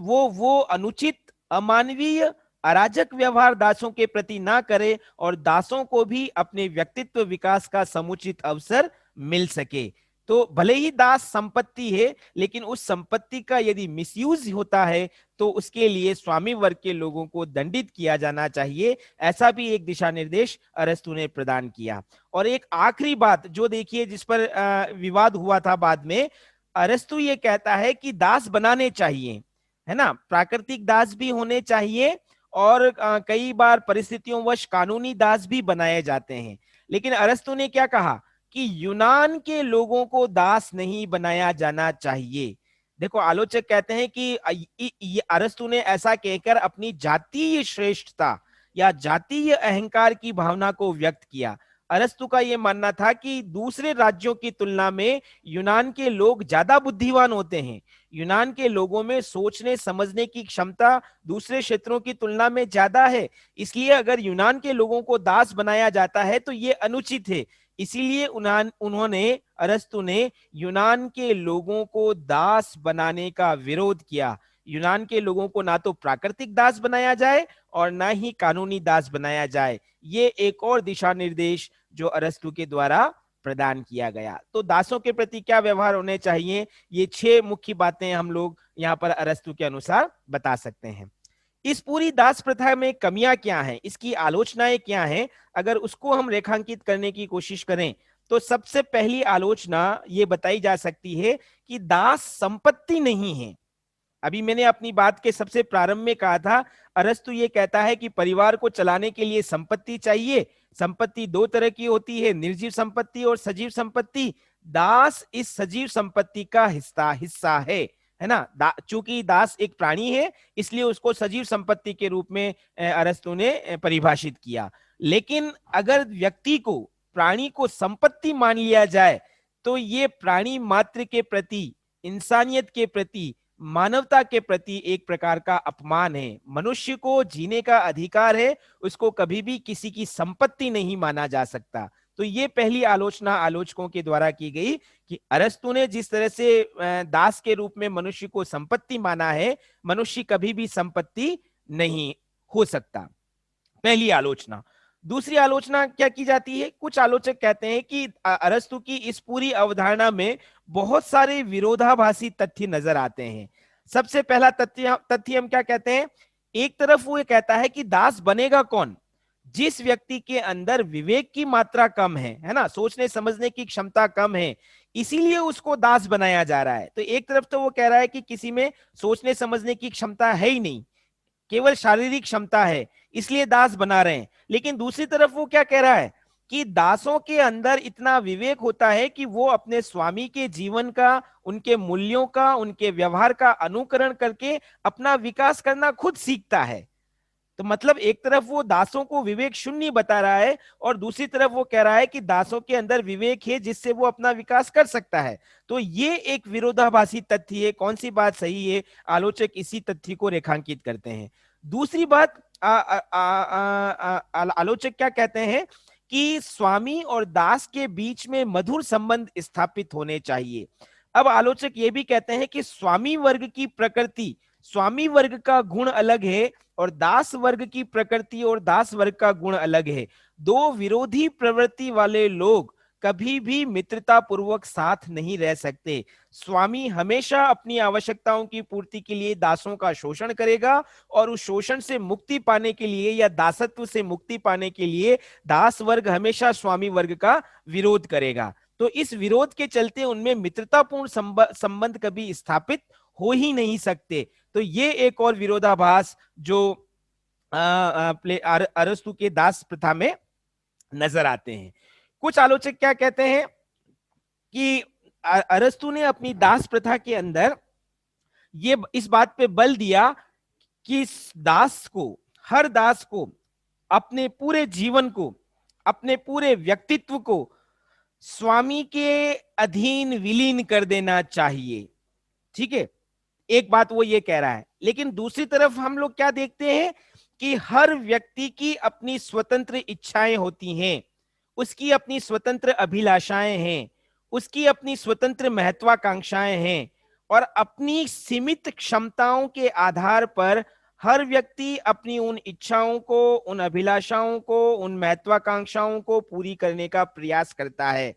वो अनुचित, अमानवीय, अराजक व्यवहार दासों के प्रति ना करे और दासों को भी अपने व्यक्तित्व विकास का समुचित अवसर मिल सके। तो भले ही दास संपत्ति है, लेकिन उस संपत्ति का यदि मिसयूज होता है तो उसके लिए स्वामी वर्ग के लोगों को दंडित किया जाना चाहिए। ऐसा भी एक दिशा निर्देश अरस्तु ने प्रदान किया। और एक आखिरी बात जो देखिए जिस पर विवाद हुआ था बाद में, अरस्तु ये कहता है कि दास बनाने चाहिए, है ना, प्राकृतिक दास भी होने चाहिए, और कई बार परिस्थितियों वश कानूनी दास भी बनाए जाते हैं। लेकिन अरस्तु ने क्या कहा कि यूनान के लोगों को दास नहीं बनाया जाना चाहिए। देखो आलोचक कहते हैं कि अरस्तु ने ऐसा कहकर अपनी जातीय श्रेष्ठता या जातीय अहंकार की भावना को व्यक्त किया। अरस्तु का यह मानना था कि दूसरे राज्यों की तुलना में यूनान के लोग ज्यादा बुद्धिमान होते हैं। यूनान के लोगों में सोचने समझने की क्षमता दूसरे क्षेत्रों की तुलना में ज्यादा है। इसलिए अगर यूनान के लोगों को दास बनाया जाता है तो ये अनुचित है। इसीलिए उन्होंने, अरस्तु ने यूनान के लोगों को दास बनाने का विरोध किया। यूनान के लोगों को ना तो प्राकृतिक दास बनाया जाए और ना ही कानूनी दास बनाया जाए। ये एक और दिशा निर्देश जो अरस्तु के द्वारा प्रदान किया गया। तो दासों के प्रति क्या व्यवहार होने चाहिए, ये 6 मुख्य बातें हम लोग यहाँ पर अरस्तु के अनुसार बता सकते हैं। इस पूरी दास प्रथा में कमियां क्या हैं, इसकी आलोचनाएं क्या हैं, अगर उसको हम रेखांकित करने की कोशिश करें तो सबसे पहली आलोचना ये बताई जा सकती है कि दास संपत्ति नहीं है। अभी मैंने अपनी बात के सबसे प्रारंभ में कहा था, अरस्तु ये कहता है कि परिवार को चलाने के लिए संपत्ति चाहिए। संपत्ति 2 तरह की होती है, निर्जीव संपत्ति और सजीव संपत्ति। दास इस सजीव संपत्ति का हिस्सा है ना। चूंकि दास एक प्राणी है, इसलिए उसको सजीव संपत्ति के रूप में अरस्तु ने परिभाषित किया। लेकिन अगर व्यक्ति को, प्राणी को संपत्ति मान लिया जाए, तो ये प्राणी मात्र के प्रति, इंसानियत के प्रति, मानवता के प्रति एक प्रकार का अपमान है। मनुष्य को जीने का अधिकार है, उसको कभी भी किसी की संपत्ति नहीं माना जा सकता। तो ये पहली आलोचना आलोचकों के द्वारा की गई कि अरस्तु ने जिस तरह से दास के रूप में मनुष्य को संपत्ति माना है, मनुष्य कभी भी संपत्ति नहीं हो सकता। पहली आलोचना। दूसरी आलोचना क्या की जाती है? कुछ आलोचक कहते हैं कि अरस्तु की इस पूरी अवधारणा में बहुत सारे विरोधाभासी तथ्य नजर आते हैं। सबसे पहला तथ्य हम क्या कहते हैं? एक तरफ वो ये कहता है कि दास बनेगा कौन? जिस व्यक्ति के अंदर विवेक की मात्रा कम है ना, सोचने समझने की क्षमता कम है, इसीलिए उसको दास बनाया जा रहा है। तो एक तरफ तो वो कह रहा है कि किसी में सोचने समझने की क्षमता है ही नहीं, केवल शारीरिक क्षमता है, इसलिए दास बना रहे हैं। लेकिन दूसरी तरफ वो क्या कह रहा है कि दासों के अंदर इतना विवेक होता है कि वो अपने स्वामी के जीवन का, उनके मूल्यों का, उनके व्यवहार का अनुकरण करके अपना विकास करना खुद सीखता है। तो मतलब एक तरफ वो दासों को विवेक शून्य बता रहा है, और दूसरी तरफ वो कह रहा है कि दासों के अंदर विवेक है जिससे वो अपना विकास कर सकता है। तो ये एक विरोधाभासी तथ्य है। कौन सी बात सही है? आलोचक इसी तथ्य को रेखांकित करते हैं। दूसरी बात, आलोचक क्या कहते हैं कि स्वामी और दास के बीच में मधुर संबंध स्थापित होने चाहिए। अब आलोचक ये भी कहते हैं कि स्वामी वर्ग की प्रकृति, स्वामी वर्ग का गुण अलग है, और दास वर्ग की प्रकृति और दास वर्ग का गुण अलग है। दो विरोधी प्रवृत्ति वाले लोग कभी भी मित्रता पूर्वक साथ नहीं रह सकते। स्वामी हमेशा अपनी आवश्यकताओं की पूर्ति के लिए दासों का शोषण करेगा, और उस शोषण से मुक्ति पाने के लिए या दासत्व से मुक्ति पाने के लिए दास वर्ग हमेशा स्वामी वर्ग का विरोध करेगा। तो इस विरोध के चलते उनमें मित्रतापूर्ण संबंध कभी स्थापित हो ही नहीं सकते। तो ये एक और विरोधाभास जो अरस्तु के दास प्रथा में नजर आते हैं। कुछ आलोचक क्या कहते हैं कि अरस्तु ने अपनी दास प्रथा के अंदर ये इस बात पे बल दिया कि दास को, हर दास को अपने पूरे जीवन को, अपने पूरे व्यक्तित्व को स्वामी के अधीन विलीन कर देना चाहिए। ठीक है, एक बात वो ये कह रहा है। लेकिन दूसरी तरफ हम लोग क्या देखते हैं कि हर व्यक्ति की अपनी स्वतंत्र इच्छाएं होती हैं, उसकी अपनी स्वतंत्र अभिलाषाएं हैं, उसकी अपनी स्वतंत्र महत्वाकांक्षाएं हैं, और अपनी सीमित क्षमताओं के आधार पर हर व्यक्ति अपनी उन इच्छाओं को, उन अभिलाषाओं को, उन महत्वाकांक्षाओं को पूरी करने का प्रयास करता है।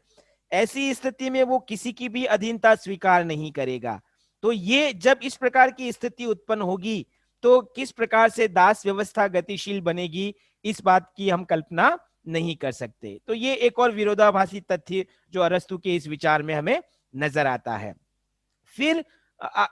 ऐसी स्थिति में वो किसी की भी अधीनता स्वीकार नहीं करेगा। तो ये जब इस प्रकार की स्थिति उत्पन्न होगी, तो किस प्रकार से दास व्यवस्था गतिशील बनेगी, इस बात की हम कल्पना नहीं कर सकते। तो ये एक और विरोधाभासी तथ्य जो अरस्तु के इस विचार में हमें नजर आता है। फिर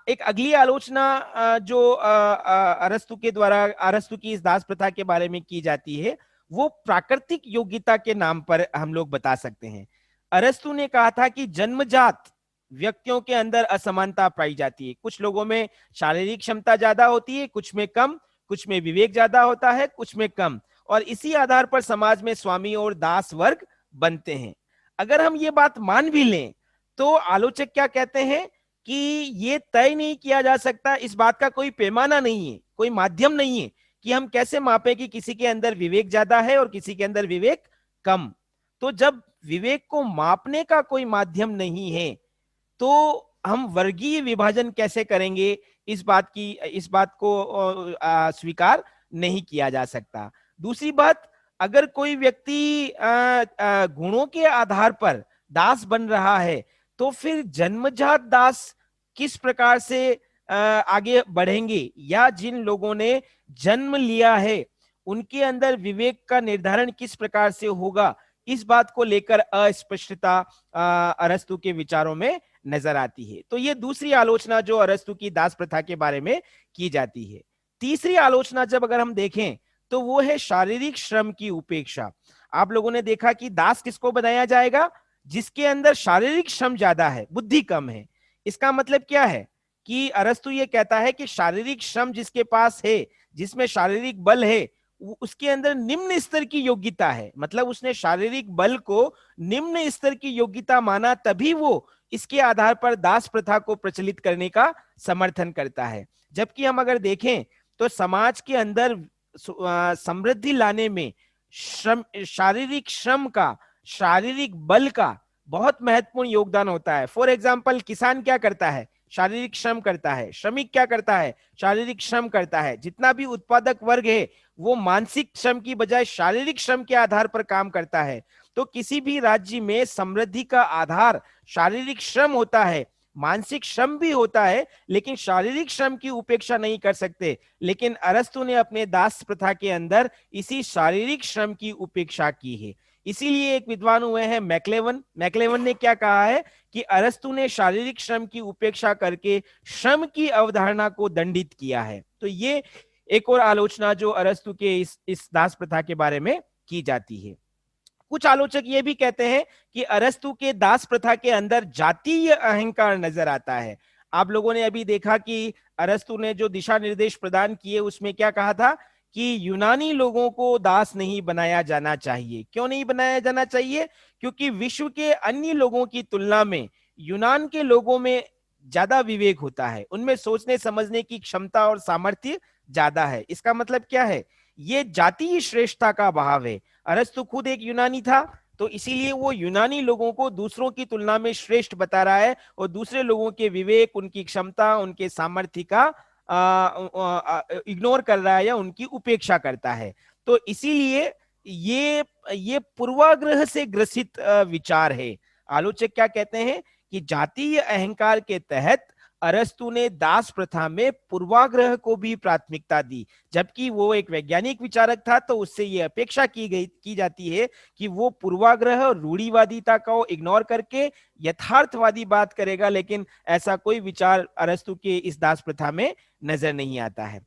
एक अगली आलोचना जो अरस्तु के द्वारा, अरस्तु की इस दास प्रथा के बारे में की जाती है, वो प्राकृतिक योग्यता के नाम पर हम लोग बता सकते हैं। अरस्तु ने कहा था कि जन्मजात व्यक्तियों के अंदर असमानता पाई जाती है। कुछ लोगों में शारीरिक क्षमता ज्यादा होती है, कुछ में कम, कुछ में विवेक ज्यादा होता है, कुछ में कम, और इसी आधार पर समाज में स्वामी और दास वर्ग बनते हैं। अगर हम ये बात मान भी लें, तो आलोचक क्या कहते हैं कि ये तय नहीं किया जा सकता, इस बात का कोई पैमाना नहीं है, कोई माध्यम नहीं है कि हम कैसे मापें कि किसी के अंदर विवेक ज्यादा है और किसी के अंदर विवेक कम। तो जब विवेक को मापने का कोई माध्यम नहीं है, तो हम वर्गीय विभाजन कैसे करेंगे? इस बात को स्वीकार नहीं किया जा सकता। दूसरी बात, अगर कोई व्यक्ति गुणों के आधार पर दास बन रहा है, तो फिर जन्मजात दास किस प्रकार से आगे बढ़ेंगे, या जिन लोगों ने जन्म लिया है उनके अंदर विवेक का निर्धारण किस प्रकार से होगा, इस बात को लेकर अस्पष्टता अरस्तु के विचारों में नजर आती है। तो ये दूसरी आलोचना जो अरस्तु की दास प्रथा के बारे में की जाती है। तीसरी आलोचना जब अगर हम देखें, तो वो है शारीरिक श्रम की उपेक्षा। आप लोगों ने देखा कि दास किसको बनाया जाएगा? जिसके अंदर शारीरिक श्रम ज्यादा है, बुद्धि कम है। इसका मतलब क्या है कि अरस्तु ये कहता है कि शारीरिक श्रम जिसके पास है, जिसमें शारीरिक बल है, उसके अंदर निम्न स्तर की योग्यता है। मतलब उसने शारीरिक बल को निम्न स्तर की योग्यता माना, तभी वो इसके आधार पर दास प्रथा को प्रचलित करने का समर्थन करता है। जबकि हम अगर देखें तो समाज के अंदर समृद्धि लाने में श्रम, शारीरिक श्रम का, शारीरिक बल का बहुत महत्वपूर्ण योगदान होता है। फॉर एग्जाम्पल, किसान क्या करता है? शारीरिक श्रम करता है। श्रमिक क्या करता है? शारीरिक श्रम करता है। जितना भी उत्पादक वर्ग है वो मानसिक श्रम की बजाय शारीरिक श्रम के आधार पर काम करता है। तो किसी भी राज्य में समृद्धि का आधार शारीरिक श्रम होता है। मानसिक श्रम भी होता है, लेकिन शारीरिक श्रम की उपेक्षा नहीं कर सकते। लेकिन अरस्तु ने अपने दास प्रथा के अंदर इसी शारीरिक श्रम की उपेक्षा की है। इसीलिए एक विद्वान हुए हैं मैक्लेवन। मैक्लेवन ने क्या कहा है कि अरस्तु ने शारीरिक श्रम की उपेक्षा करके श्रम की अवधारणा को दंडित किया है। तो ये एक और आलोचना जो अरस्तु के इस दास प्रथा के बारे में की जाती है। कुछ आलोचक ये भी कहते हैं कि अरस्तु के दास प्रथा के अंदर जातीय अहंकार नजर आता है। आप लोगों ने अभी देखा कि अरस्तु ने जो दिशा निर्देश प्रदान किए उसमें क्या कहा था कि यूनानी लोगों को दास नहीं बनाया जाना चाहिए। क्यों नहीं बनाया जाना चाहिए? क्योंकि विश्व के अन्य लोगों की तुलना में यूनान के लोगों में ज्यादा विवेक होता है, उनमें सोचने समझने की क्षमता और सामर्थ्य ज्यादा है। इसका मतलब क्या है? ये जातीय श्रेष्ठता का भाव है। अरस्तु खुद एक यूनानी था, तो इसीलिए वो यूनानी लोगों को दूसरों की तुलना में श्रेष्ठ बता रहा है और दूसरे लोगों के विवेक, उनकी क्षमता, उनके सामर्थ्य का इग्नोर कर रहा है या उनकी उपेक्षा करता है। तो इसीलिए ये पूर्वाग्रह से ग्रसित विचार है। आलोचक क्या कहते हैं कि जातीय अहंकार के तहत अरस्तु ने दास प्रथा में पूर्वाग्रह को भी प्राथमिकता दी। जबकि वो एक वैज्ञानिक विचारक था, तो उससे ये अपेक्षा की जाती है कि वो पूर्वाग्रह और रूढ़िवादिता को इग्नोर करके यथार्थवादी बात करेगा। लेकिन ऐसा कोई विचार अरस्तु के इस दास प्रथा में नजर नहीं आता है।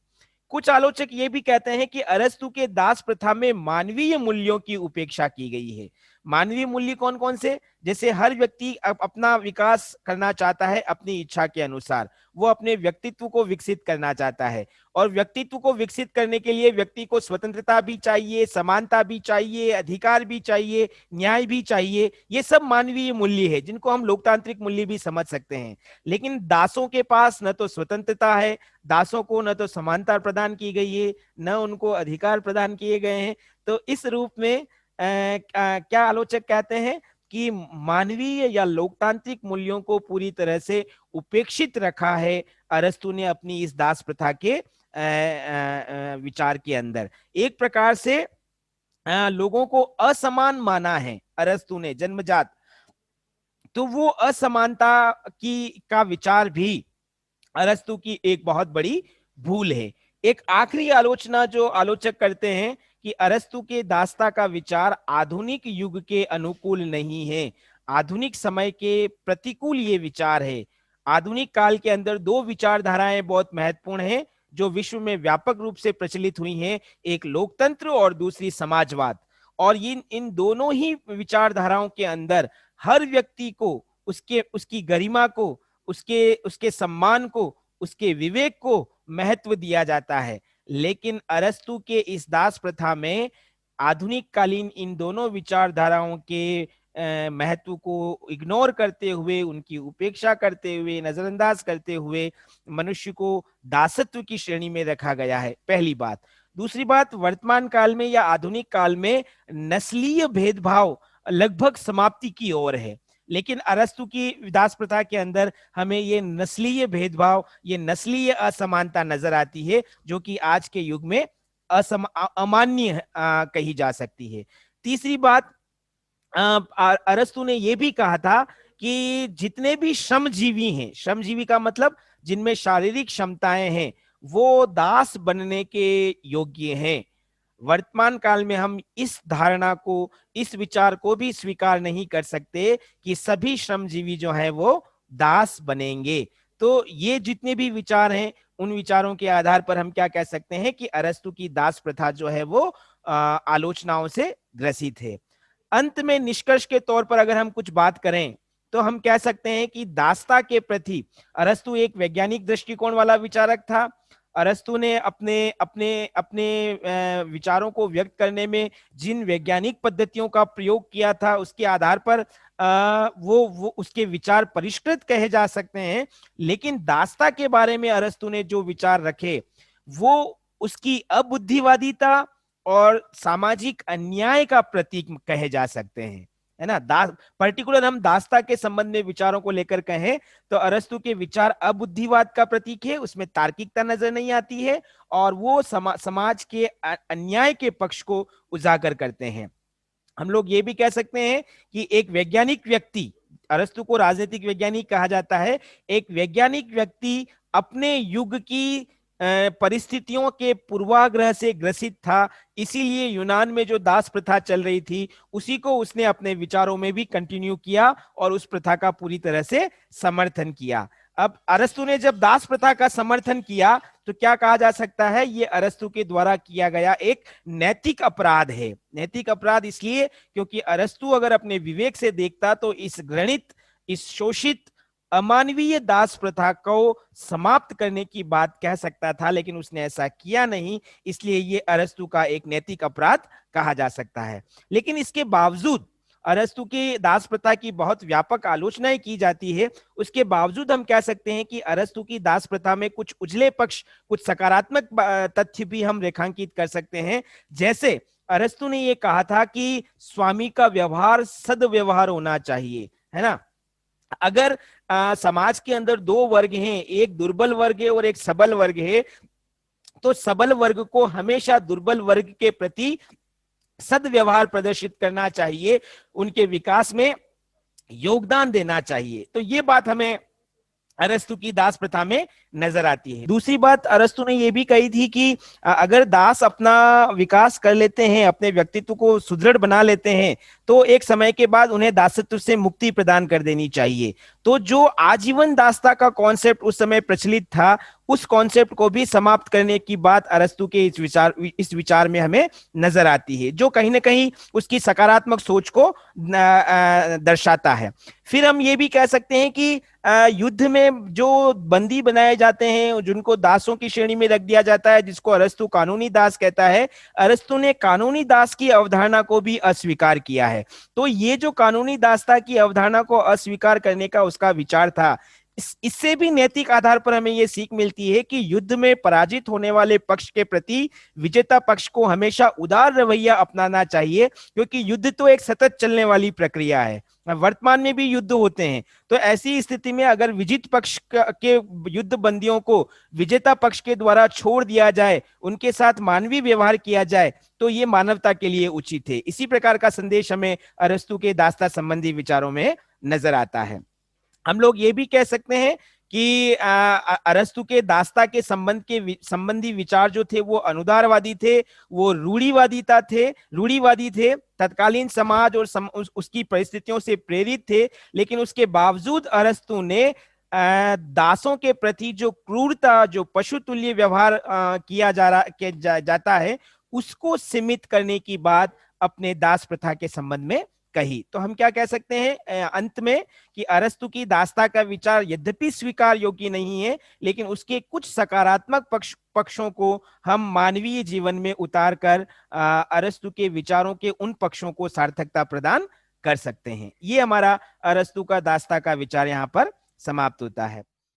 कुछ आलोचक ये भी कहते हैं कि अरस्तु के दास प्रथा में मानवीय मूल्यों की उपेक्षा की गई है। मानवीय मूल्य कौन कौन से? जैसे हर व्यक्ति अपना विकास करना चाहता है अपनी इच्छा के अनुसार, वो अपने व्यक्तित्व को विकसित करना चाहता है, और व्यक्तित्व को विकसित करने के लिए व्यक्ति को स्वतंत्रता भी चाहिए, समानता भी चाहिए, अधिकार भी चाहिए, न्याय भी चाहिए। ये सब मानवीय मूल्य है जिनको हम लोकतांत्रिक मूल्य भी समझ सकते हैं। लेकिन दासों के पास न तो स्वतंत्रता है, दासों को न तो समानता प्रदान की गई है, न उनको अधिकार प्रदान किए गए हैं। तो इस रूप में क्या आलोचक कहते हैं कि मानवीय या लोकतांत्रिक मूल्यों को पूरी तरह से उपेक्षित रखा है अरस्तु ने अपनी इस दास प्रथा के विचार के अंदर। एक प्रकार से लोगों को असमान माना है अरस्तु ने जन्मजात। तो वो असमानता का विचार भी अरस्तु की एक बहुत बड़ी भूल है। एक आखिरी आलोचना जो आलोचक करते हैं कि अरस्तु के दास्ता का विचार आधुनिक युग के अनुकूल नहीं है, आधुनिक समय के प्रतिकूल ये विचार है। आधुनिक काल के अंदर दो विचारधाराएं बहुत महत्वपूर्ण हैं जो विश्व में व्यापक रूप से प्रचलित हुई हैं, एक लोकतंत्र और दूसरी समाजवाद। और इन दोनों ही विचारधाराओं के अंदर हर व्यक्ति को उसकी गरिमा को, उसके सम्मान को, उसके विवेक को महत्व दिया जाता है। लेकिन अरस्तु के इस दास प्रथा में आधुनिक कालीन इन दोनों विचारधाराओं के महत्व को इग्नोर करते हुए, उनकी उपेक्षा करते हुए, नजरअंदाज करते हुए मनुष्य को दासत्व की श्रेणी में रखा गया है, पहली बात। दूसरी बात, वर्तमान काल में या आधुनिक काल में नस्लीय भेदभाव लगभग समाप्ति की ओर है। लेकिन अरस्तु की दास प्रथा के अंदर हमें ये नस्लीय भेदभाव, ये नस्लीय असमानता नजर आती है, जो कि आज के युग में अमान्य कही जा सकती है। तीसरी बात, अरस्तु ने यह भी कहा था कि जितने भी श्रमजीवी हैं, श्रमजीवी का मतलब जिनमें शारीरिक क्षमताएं हैं, वो दास बनने के योग्य हैं। वर्तमान काल में हम इस धारणा को, इस विचार को भी स्वीकार नहीं कर सकते कि सभी श्रमजीवी जो हैं वो दास बनेंगे। तो ये जितने भी विचार हैं, उन विचारों के आधार पर हम क्या कह सकते हैं कि अरस्तु की दास प्रथा जो है वो आलोचनाओं से ग्रसित है। अंत में निष्कर्ष के तौर पर अगर हम कुछ बात करें तो हम कह सकते हैं कि दास्ता के प्रति अरस्तु एक वैज्ञानिक दृष्टिकोण वाला विचारक था। अरस्तु ने अपने अपने अपने विचारों को व्यक्त करने में जिन वैज्ञानिक पद्धतियों का प्रयोग किया था उसके आधार पर वो उसके विचार परिष्कृत कहे जा सकते हैं। लेकिन दास्ता के बारे में अरस्तु ने जो विचार रखे वो उसकी अबुद्धिवादिता और सामाजिक अन्याय का प्रतीक कहे जा सकते हैं, है ना। पर्टिकुलर हम दास्ता के संबंध में विचारों को लेकर कहें तो अरस्तु के विचार अबुद्धिवाद का प्रतीक है, उसमें तार्किकता नजर नहीं आती है और वो समाज के अन्याय के पक्ष को उजागर करते हैं। हम लोग ये भी कह सकते हैं कि एक वैज्ञानिक व्यक्ति, अरस्तु को राजनीतिक वैज्ञानिक कहा जाता है, एक वैज्ञानिक व्यक्ति अपने युग की परिस्थितियों के पूर्वाग्रह से ग्रसित था, इसीलिए यूनान में जो दास प्रथा चल रही थी उसी को उसने अपने विचारों में भी कंटिन्यू किया और उस प्रथा का पूरी तरह से समर्थन किया। अब अरस्तु ने जब दास प्रथा का समर्थन किया तो क्या कहा जा सकता है, ये अरस्तु के द्वारा किया गया एक नैतिक अपराध है। नैतिक अपराध इसलिए क्योंकि अरस्तु अगर अपने विवेक से देखता तो इस घृणित, इस शोषित, अमानवीय दास प्रथा को समाप्त करने की बात कह सकता था, लेकिन उसने ऐसा किया नहीं, इसलिए ये अरस्तु का एक नैतिक अपराध कहा जा सकता है। लेकिन इसके बावजूद अरस्तु की दास प्रथा की बहुत व्यापक आलोचनाएं की जाती है, उसके बावजूद हम कह सकते हैं कि अरस्तु की दास प्रथा में कुछ उजले पक्ष, कुछ सकारात्मक तथ्य भी हम रेखांकित कर सकते हैं। जैसे अरस्तु ने यह कहा था कि स्वामी का व्यवहार सद्व्यवहार होना चाहिए, है ना। अगर समाज के अंदर दो वर्ग हैं, एक दुर्बल वर्ग है और एक सबल वर्ग है, तो सबल वर्ग को हमेशा दुर्बल वर्ग के प्रति सद्व्यवहार प्रदर्शित करना चाहिए, उनके विकास में योगदान देना चाहिए। तो ये बात हमें अरस्तु की दास प्रथा में नजर आती है। दूसरी बात अरस्तु ने यह भी कही थी कि अगर दास अपना विकास कर लेते हैं, अपने व्यक्तित्व को सुदृढ़ बना लेते हैं, तो एक समय के बाद उन्हें दासत्व से मुक्ति प्रदान कर देनी चाहिए। तो जो आजीवन दासता का कॉन्सेप्ट उस समय प्रचलित था, उस कॉन्सेप्ट को भी समाप्त करने की बात अरस्तु के इस विचार में हमें नजर आती है, जो कहीं ना कहीं उसकी सकारात्मक सोच को दर्शाता है। फिर हम ये भी कह सकते हैं कि युद्ध में जो बंदी बनाए जाते हैं, जिनको दासों की श्रेणी में रख दिया जाता है, जिसको अरस्तु कानूनी दास कहता है, अरस्तु ने कानूनी दास की अवधारणा को भी अस्वीकार किया है। तो ये जो कानूनी दासता की अवधारणा को अस्वीकार करने का उसका विचार था, इससे भी नैतिक आधार पर हमें यह सीख मिलती है कि युद्ध में पराजित होने वाले पक्ष के प्रति विजेता पक्ष को हमेशा उदार रवैया अपनाना चाहिए, क्योंकि युद्ध तो एक सतत चलने वाली प्रक्रिया है, वर्तमान में भी युद्ध होते हैं। तो ऐसी स्थिति में अगर विजित पक्ष के युद्ध बंदियों को विजेता पक्ष के द्वारा छोड़ दिया जाए, उनके साथ मानवीय व्यवहार किया जाए, तो ये मानवता के लिए उचित है। इसी प्रकार का संदेश हमें अरस्तु के दास्ता संबंधी विचारों में नजर आता है। हम लोग ये भी कह सकते हैं कि अरस्तु के दास्ता के संबंधी विचार जो थे वो अनुदारवादी थे, वो रूढ़िवादी थे, तत्कालीन समाज और उसकी परिस्थितियों से प्रेरित थे। लेकिन उसके बावजूद अरस्तु ने दासों के प्रति जो क्रूरता, जो पशुतुल्य व्यवहार किया जाता है, उसको सीमित करने की बात अपने दास प्रथा के संबंध में कही। तो हम क्या कह सकते हैं अंत में कि अरस्तु की दास्ता का विचार यद्यपि स्वीकार योग्य नहीं है, लेकिन उसके कुछ सकारात्मक पक्षों को हम मानवीय जीवन में उतार कर अरस्तु के विचारों के उन पक्षों को सार्थकता प्रदान कर सकते हैं। ये हमारा अरस्तु का दास्ता का विचार यहाँ पर समाप्त होता है।